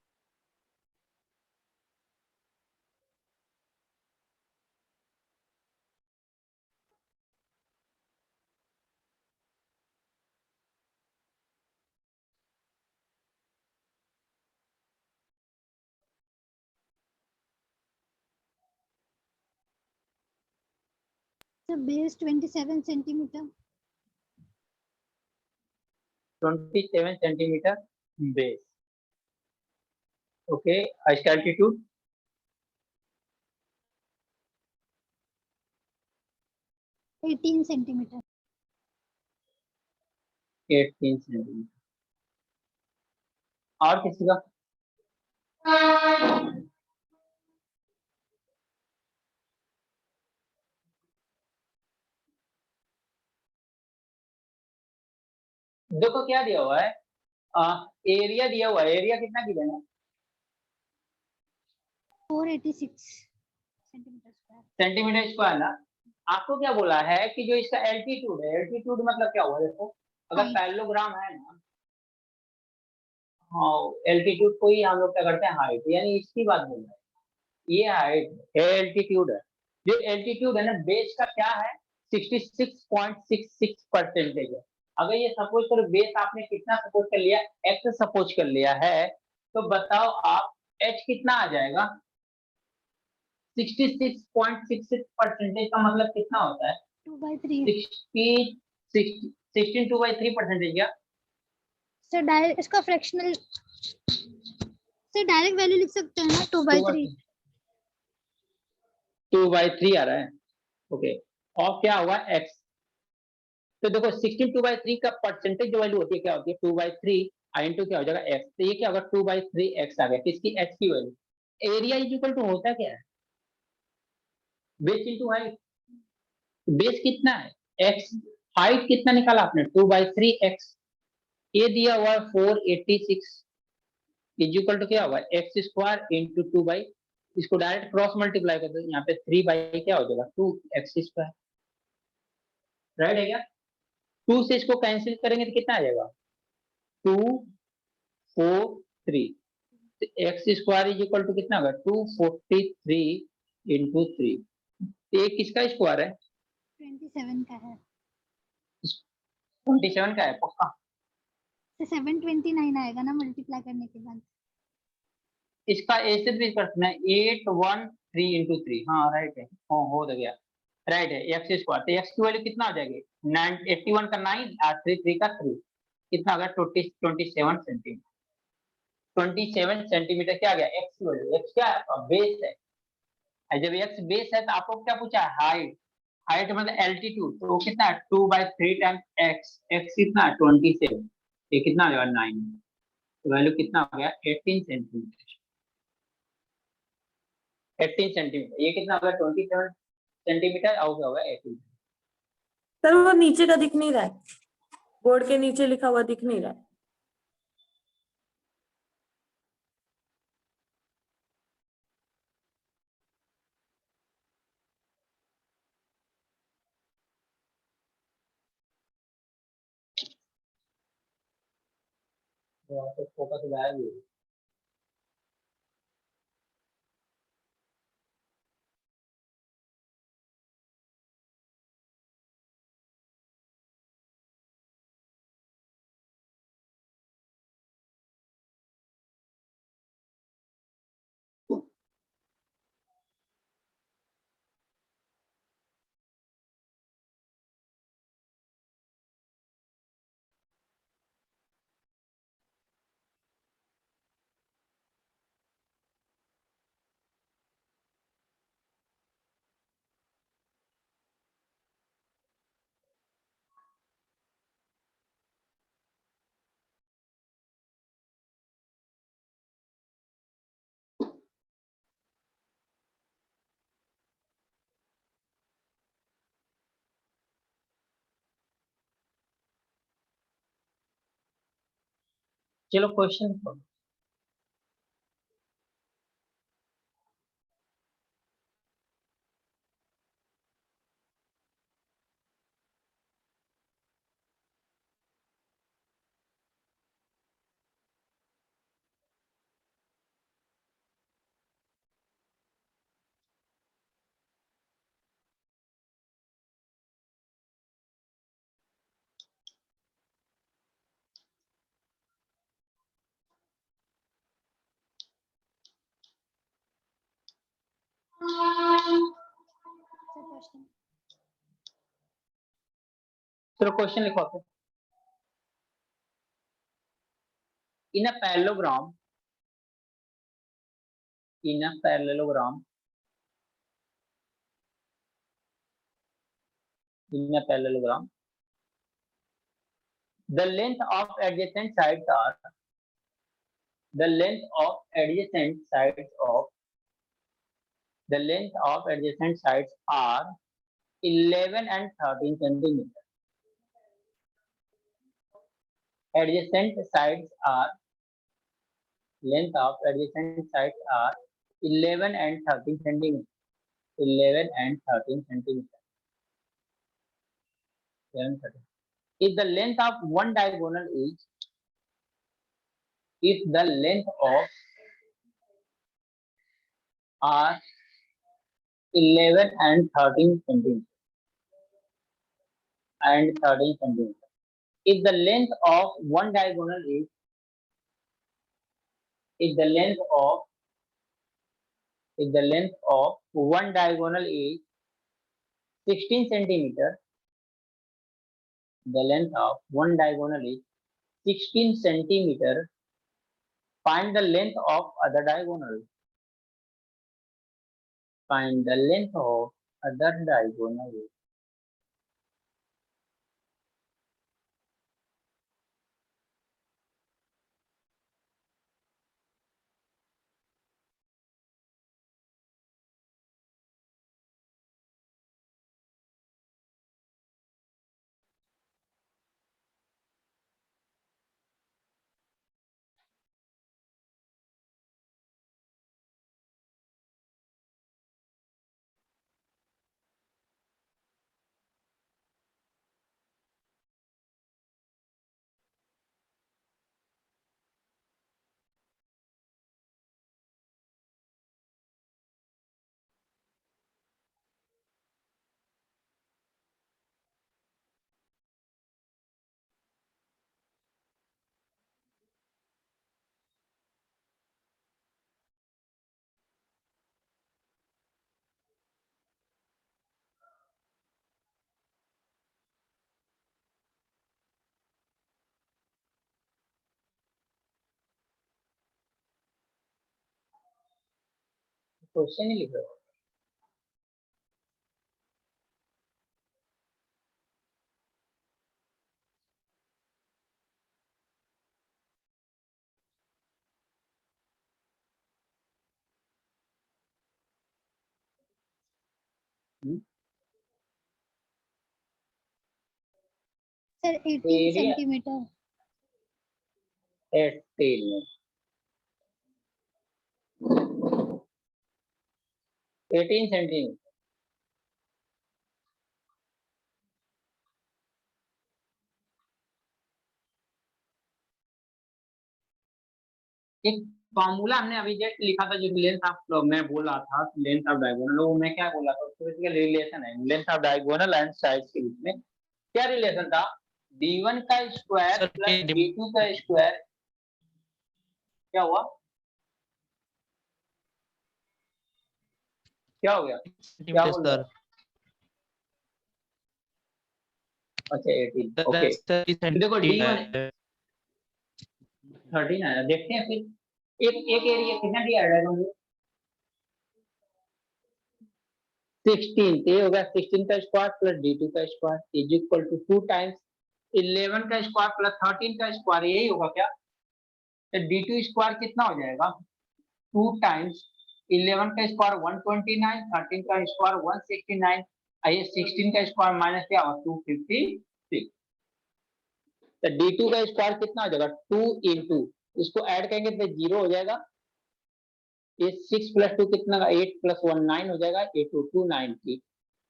Sir base 27 centimetre. 27 centimetre base. Okay, highest altitude 18 centimetre. 18 centimetre. और किसी का? देखो क्या दिया हुआ है, एरिया दिया हुआ है। एरिया कितना गिवन है? 486 सेंटीमीटर स्क्वायर। सेंटीमीटर स्क्वायर ना। आपको क्या बोला है कि जो इसका एल्टीट्यूड है, एल्टीट्यूड मतलब क्या हुआ? देखो अगर Height. पैरेललोग्राम है ना, हाँ, एल्टीट्यूड को ही हम लोग क्या करते हैं हाइट, यानी इसकी बात बोल रहे हैं। ये हाइट एल्टीट्यूड है। जो एल्टीट्यूड है ना, बेस का क्या है? 66.66% है। अगर ये सपोज करो बेस आपने कितना सपोज कर लिया, एक्स सपोज कर लिया है, तो बताओ आप एच कितना आ जाएगा? 66.66% का मतलब कितना होता है? 2/3। 16 2/3% या सर डायरेक्ट इसका फ्रैक्शनल, सर डायरेक्ट वैल्यू लिख सकते हैं ना 2/3। 2/3 आ रहा है। ओके, और क्या होगा x? तो देखो 16 2/3 का परसेंटेज जो वैल्यू होती है क्या होती है? 2/3 इंटू क्या हो जाएगा x। तो ये क्या होगा? 2/3 x आ गया। किसकी? x की value. Area is equal to होता क्या है? Base into height. बेस कितना है? x। हाइट कितना निकाला आपने? 2/3 x। ये दिया हुआ है 486 इज इक्वल टू क्या होगा? x स्क्वायर इंटू 2 इसको डायरेक्ट क्रॉस मल्टीप्लाई कर दो, यहाँ पे 3 क्या हो जाएगा? 2x square. राइट है क्या? 2 से इसको कैंसिल करेंगे तो कितना आ जाएगा? 2 4 3। तो x square is equal to कितना होगा? 243 इंटू 3। ये किसका स्क्वायर है? 27 का है। 27 का है पक्का? तो 729 आएगा ना मल्टीप्लाई करने के बाद। इसका ऐसे भी कर सकते हैं 813 इंटू 3। हाँ राइट है, हाँ हो गया। राइट है, एक्स स्क्वायर। तो एक्स की वैल्यू कितना आ जाएगी? 81 का 9 और 3 का 3 कितना आ गया 27 सेंटीमीटर। 27 सेंटीमीटर क्या आ गया एक्स की वैल्यू। एक्स क्या है बेस है, और जब एक्स बेस है तो आपको क्या पूछा है हाइट। हाइट मतलब एल्टीट्यूड, तो वो कितना है 2/3 टाइम्स एक्स। एक्स कितना है 27, ये कितना आ जाएगा 9, तो वैल्यू कितना हो गया 18 सेंटीमीटर। 18 सेंटीमीटर, ये कितना होगा 27 सेंटीमीटर और क्या होगा 18। सर वो नीचे का दिख नहीं रहा है, बोर्ड के नीचे लिखा हुआ दिख नहीं रहा है। तो आपको फोकस गायब हो। चलो क्वेश्चन करो। क्वेश्चन चलो क्वेश्चन लिखो आप। In a parallelogram, in a parallelogram, in a parallelogram, the length of adjacent sides are, the length of adjacent sides of, the length of adjacent sides are 11 and 13 centimeter. Adjacent sides are, length of adjacent sides are 11 and 13 centimeter. 11 and 13 centimeter. 11, 13. If the length of one diagonal is, if the length of are 11 and 13 centimeter and 13 centimeter. If the length of one diagonal is, if the length of, if the length of one diagonal is 16 centimeter, the length of one diagonal is 16 centimeter, find the length of other diagonal. Find the length of other diagonal. Question ही लिख रहे हो। Sir 18 area centimetre 18 में 18 centimetre. एक formula हमने अभी just लिखा था, जो लेंथ ऑफ, मैं बोल रहा था लेंथ ऑफ डायगोनल, वो मैं क्या बोला था, उसके बेसिकली रिलेशन है length of diagonal and sides के बीच में। क्या रिलेशन था? d1 का स्क्वायर सर प्लस d2 का स्क्वायर। क्या हुआ? क्या हो गया? क्या बोल रहे सर हो? अच्छा 18, ओके। देखो d1 13 आया, देखते हैं फिर। एक एरिया कितना दिया है डायगोनल? 16, तो ये होगा 16 का स्क्वायर प्लस d2 का square is equal to 2 times 11 का स्क्वायर प्लस 13 का स्क्वायर, यही होगा क्या? तो d2 स्क्वायर कितना हो जाएगा? 2 टाइम्स 11 का स्क्वायर 129, 13 का स्क्वायर 169, ये 16 का स्क्वायर माइनस क्या होगा? 256। तो d2 का स्क्वायर कितना हो जाएगा? 2 इंटू, इसको ऐड करेंगे तो 0 हो जाएगा। ये 6 प्लस 2 कितना का? 8 प्लस 1 9 हो जाएगा। 8 290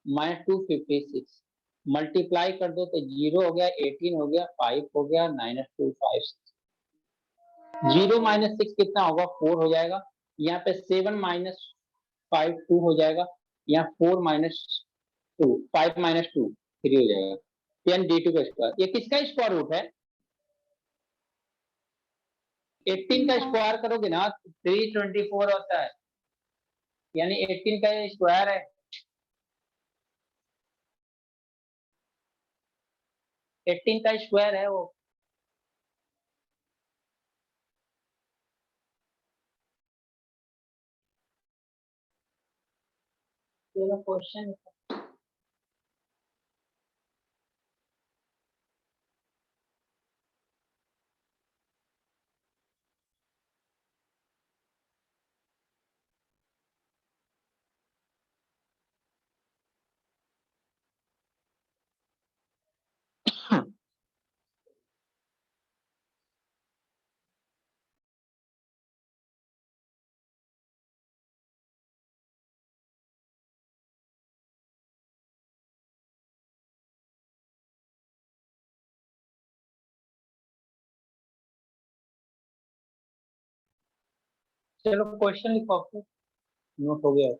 माइनस 256, मल्टीप्लाई कर दो तो 0 हो गया, 18 हो गया, 5 हो गया, माइनस 2 5। 0 माइनस 6 कितना होगा? 4 हो जाएगा। यहाँ पे 7 माइनस 5 2 हो जाएगा। यहाँ 4 माइनस 2 5 माइनस 2 3 हो जाएगा। यानी d2 का स्क्वायर, ये किसका स्क्वायर रूट है? 18 का स्क्वायर करोगे ना 324 होता है, यानी 18 का स्क्वायर है। 18 का स्क्वायर है वो। क्वेश्चन चलो क्वेश्चन लिखो, नोट हो गया।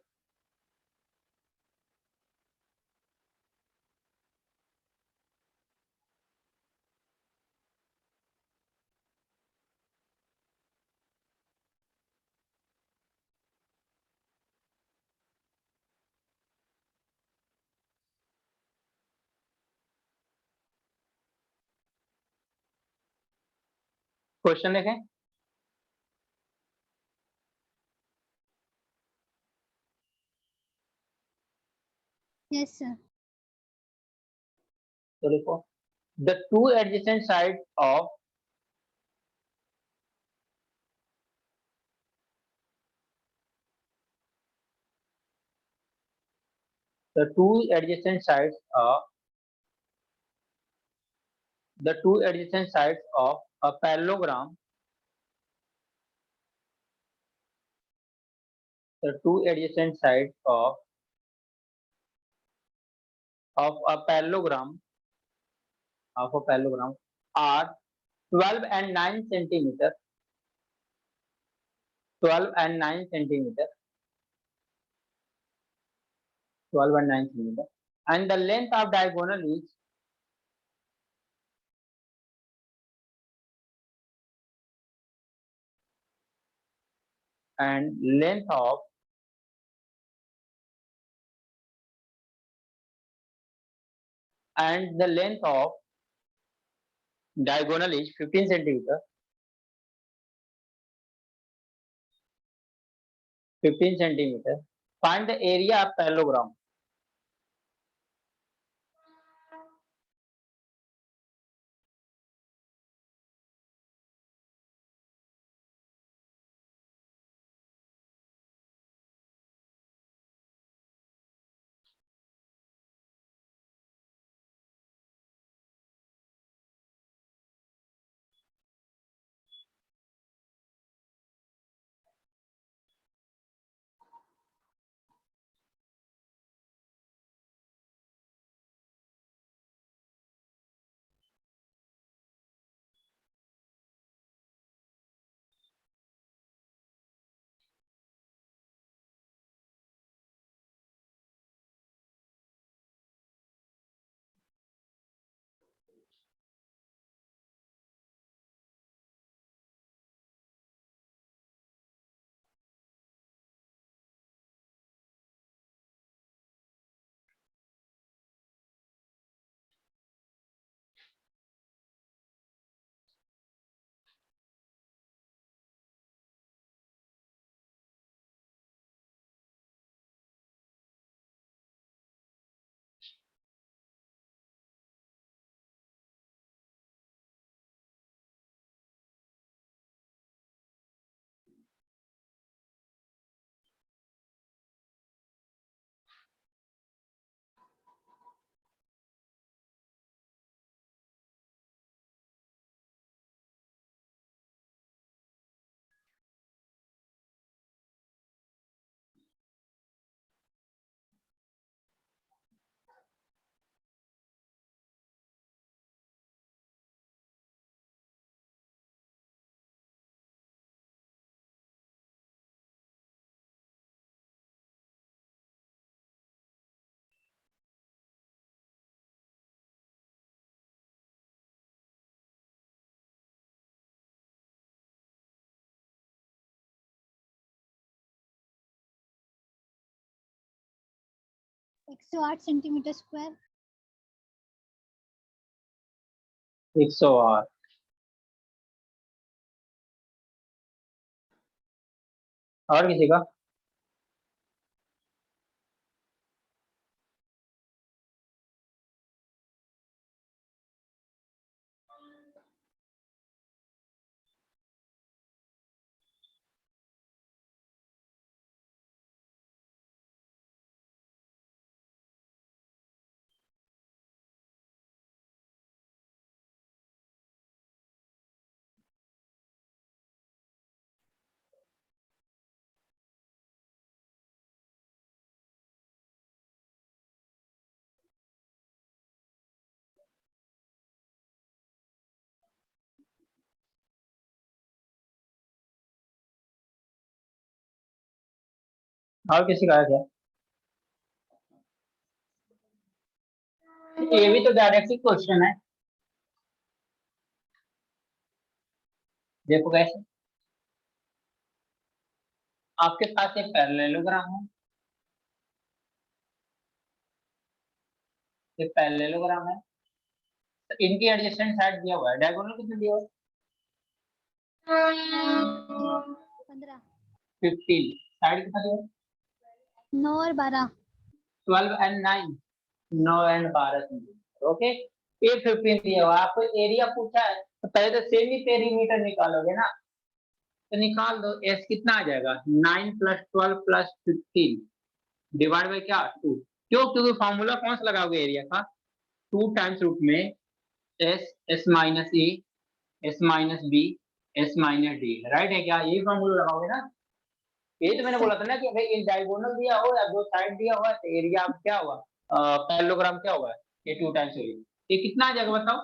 क्वेश्चन लिखें। यस सर तो लिखो, the two adjacent side of the two adjacent sides of a parallelogram, the two adjacent sides of a parallelogram are 12 and 9 centimeter, 12 and 9 centimeter, 12 and 9 centimeter, and the length of diagonal is and length of and the length of diagonal is 15 centimeter, 15 centimetre. Find the area of parallelogram. एक 108 centimetre square. 108। और किसी का? और किसी का है क्या? ये भी तो डायरेक्ट ही क्वेश्चन है। देखो कैसे, आपके पास एक पैरेललोग्राम है, ये पैरेललोग्राम है, तो इनकी एडजेसेंट साइड दिया हुआ है, डायगोनल कितना दिया हुआ है? 15। 15। साइड कितना दिया हुआ है? 9 और 12। 12 एंड 9। 9 एंड 12। ओके, ये 15 दिया हुआ है। आपको एरिया पूछा है तो पहले तो सेमी पेरीमीटर निकालोगे ना, तो निकाल दो। एस कितना आ जाएगा? 9 + 12 + 15 डिवाइड बाय क्या? 2। क्यों? क्योंकि फॉर्मूला कौन सा लगाओगे एरिया का? 2 टाइम्स रूट में S, S minus A, S minus B, S minus D. Right है क्या? यही फॉर्मूला लगाओगे ना। यही तो मैंने बोला था ना कि भाई एक डायगोनल दिया हो या दो साइड दिया हुआ तो एरिया आप क्या हुआ, पैरेललोग्राम क्या हुआ? ये 2 टाइम्स होगी। ये कितना आ जाएगा बताओ?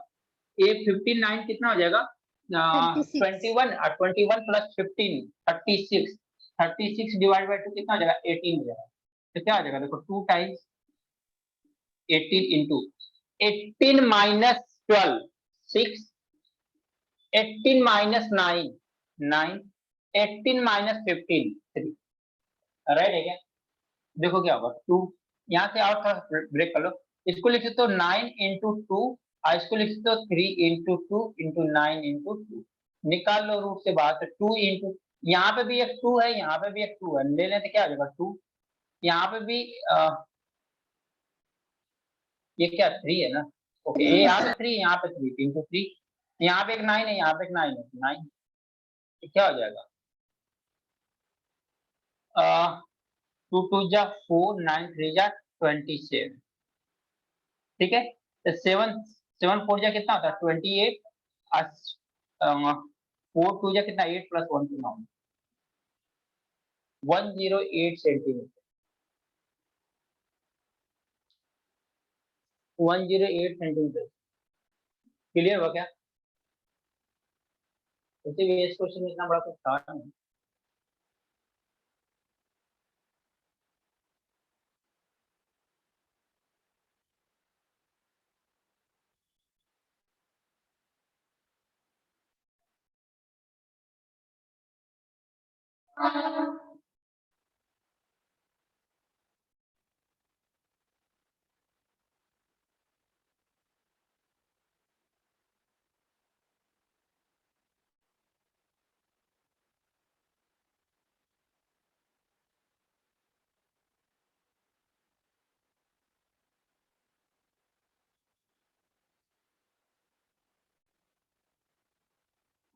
ये 15 9 कितना हो जाएगा? 36। 21 और 21 + 15 36। 36 डिवाइड बाय 2 कितना हो जाएगा? 18 हो जाएगा। तो क्या हो जाएगा? देखो 2 times 18 into 18 minus 12 6, 18 minus 9 9, 18 minus 15 3। Right है क्या? देखो क्या होगा, 2 यहाँ से और थोड़ा ब्रेक कर लो। इसको लिख सकते हो 9 इंटू 2 और इसको लिख सकते हो 3 इंटू 2 इंटू 9 इंटू 2। निकाल लो रूट से बाहर, तो 2 इंटू यहाँ पे भी एक 2 है, यहाँ पे भी एक 2 है, ले लें तो क्या हो जाएगा 2। यहाँ पे भी ये क्या 3 है ना, ओके, ये यहाँ पे 3, यहाँ पे 3, 3 to 3, यहाँ पे एक 9 है, यहाँ पे एक 9 है, 9, ये क्या हो जाएगा 2 2 जा 4, 9 3 जा 27, ठीक है। तो 7 7 4 जा कितना होता है 28, 4 2 जा कितना 8 प्लस 1 9, 108 सेंटीमीटर, 108 सेंटीमीटर। क्लियर हुआ क्या? वैसे भी इस क्वेश्चन में इतना बड़ा कुछ था नहीं।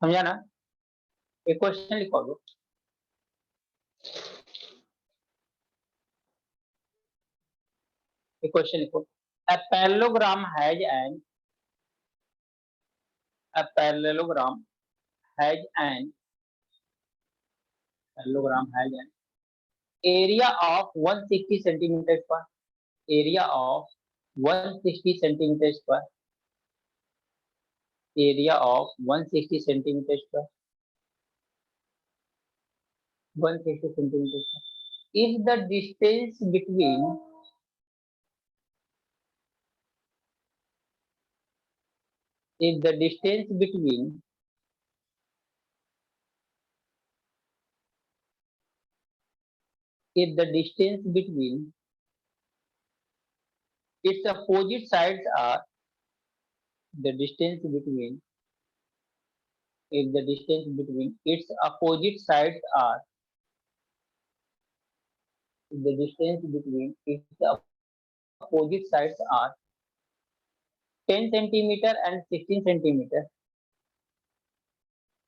समझा ना? एक क्वेश्चन लिखो लो, एक क्वेश्चन लिखो, a parallelogram has an a parallelogram has an parallelogram has an area of 160 centimeters square, area of 160 centimeters square, area of 160 centimeters square, 160 centimeters square. If the distance between if the distance between if the distance between its opposite sides are the distance between if the distance between its opposite sides are if the distance between its opposite sides are 10 centimeter and 16 centimeter,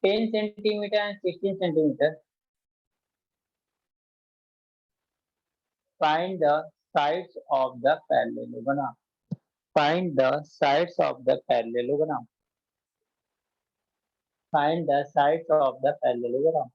10 centimeter and 16 centimeter, find the sides of the parallelogram. Find the sides of the parallelogram. Find the sides of the parallelogram.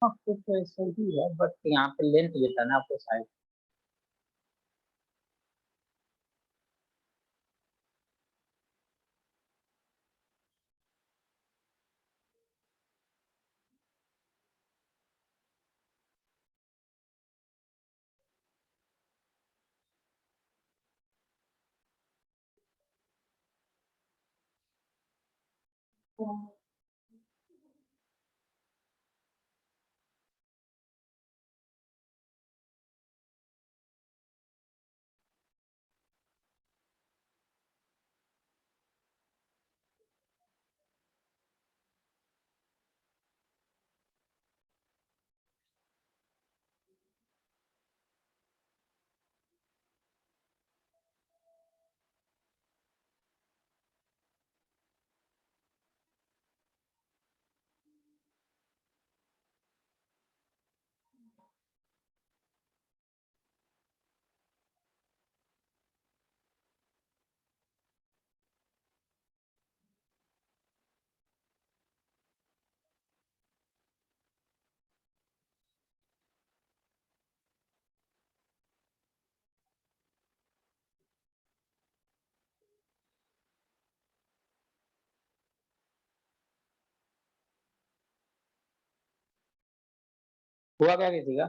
हाँ, कुछ ऐसे ही है, but यहाँ पे length देता है ना आपको साइड। हुआ क्या किसी का?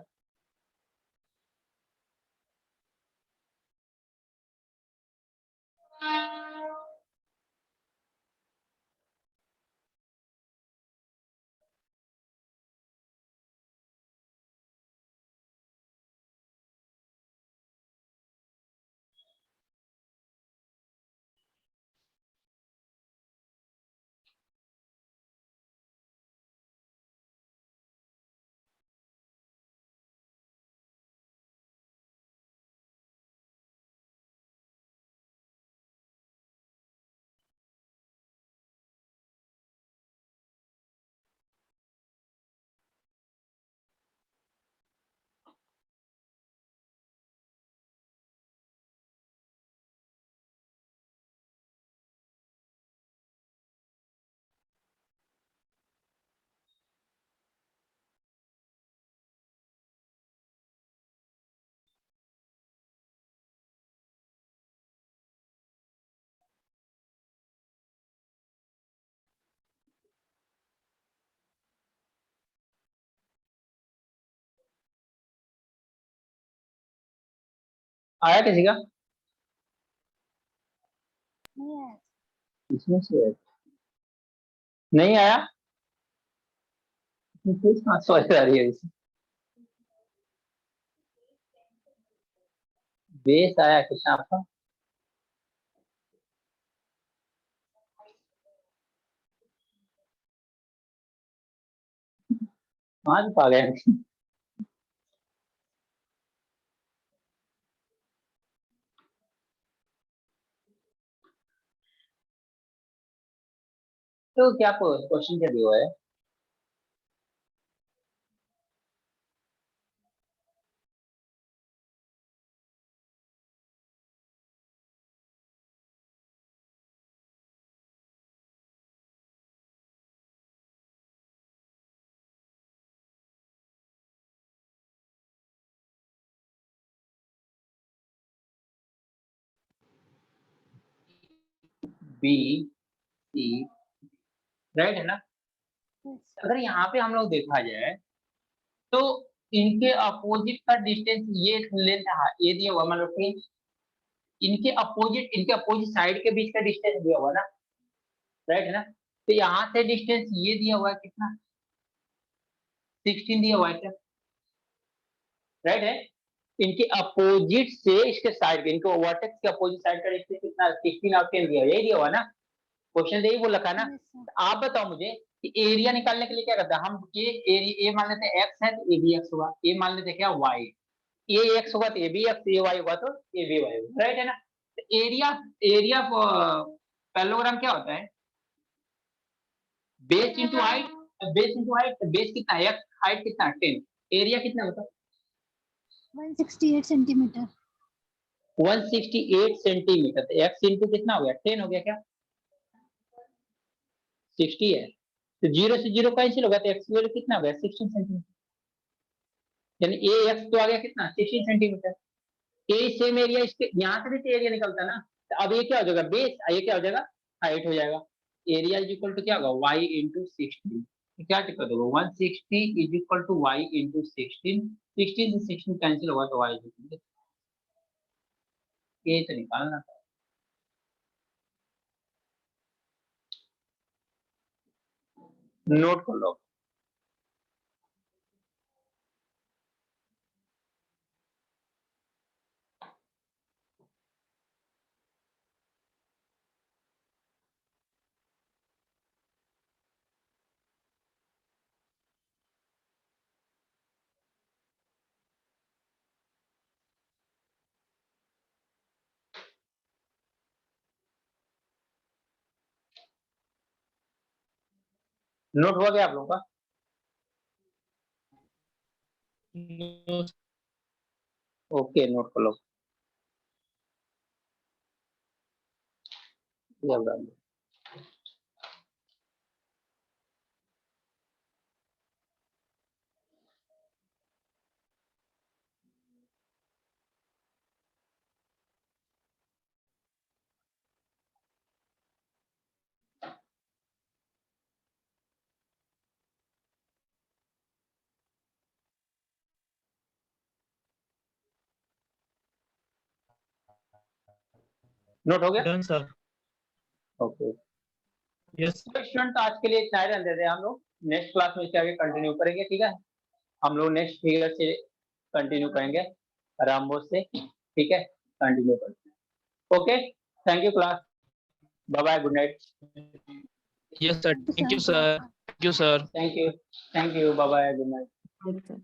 आया किसी का? नहीं है। इसमें से नहीं आया? कुछ कहाँ समझ आ रही है इसमें? बेस आया कितना आपका? आज पा गए। तो क्या क्वेश्चन क्या दिया हुआ है? बी सी, राइट है ना? Yes. अगर यहाँ पे हम लोग देखा जाए तो इनके अपोजिट का डिस्टेंस ये लेंथ ये दिया हुआ, मतलब कि इनके अपोजिट साइड के बीच का डिस्टेंस दिया हुआ ना, राइट है ना? तो यहाँ से डिस्टेंस ये दिया हुआ है कितना? 16 दिया हुआ है क्या? राइट है। इनके अपोजिट से इसके साइड के, इनके वर्टेक्स के अपोजिट साइड का डिस्टेंस कितना? 16 और 10 दिया हुआ है, यही दिया हुआ ना? क्वेश्चन यही बोल रखा है ना? Yes, sir. तो आप बताओ मुझे कि एरिया निकालने के लिए क्या करते हैं हम? ये एरिया, ए मान लेते हैं एक्स है तो ए बी एक्स होगा, ए मान लेते हैं क्या वाई, ए एक्स होगा तो A B x, A y होगा तो ए बी वाई होगा, राइट है ना? तो एरिया एरिया पैरेललोग्राम क्या होता है? Base into height, base into height, base कितना है एक्स, हाइट कितना है 10, एरिया कितना होता है? 168 सेंटीमीटर। 168 सेंटीमीटर, तो एक्स इंटू कितना हो गया? 10 हो गया क्या? 60 है, तो जीरो से जीरो कैंसिल होगा तो एक्स वैल्यू कितना हो गया? 16 सेंटीमीटर, यानी ए एक्स तो आ गया कितना? 16 सेंटीमीटर। ए सेम एरिया, इसके यहाँ से भी तो एरिया निकलता है ना, तो अब ये क्या हो जाएगा? बेस, ये क्या हो जाएगा? हाइट हो जाएगा। एरिया इज इक्वल टू क्या होगा? वाई इंटू 16, क्या टिकट होगा? 160 is equal to y into 16, 16 से 16 कैंसिल होगा तो वाई इज इक्वल टू, ये तो निकालना था। नोट कर लो। नोट हुआ गया आप लोगों का? No, ओके, नोट कर लो। ये बता दो। नोट हो गया? Done sir. Okay yes student, आज के लिए इतना ही रहने देते हैं हम लोग, नेक्स्ट क्लास में इसके आगे कंटिन्यू करेंगे, ठीक है? हम लोग नेक्स्ट फिगर से कंटिन्यू करेंगे, रामबोस से, ठीक है? कंटिन्यू करते हैं। Okay, thank you class, bye bye, good night. Yes sir, thank you sir, thank you sir. Thank you, bye bye, good night. अच्छा।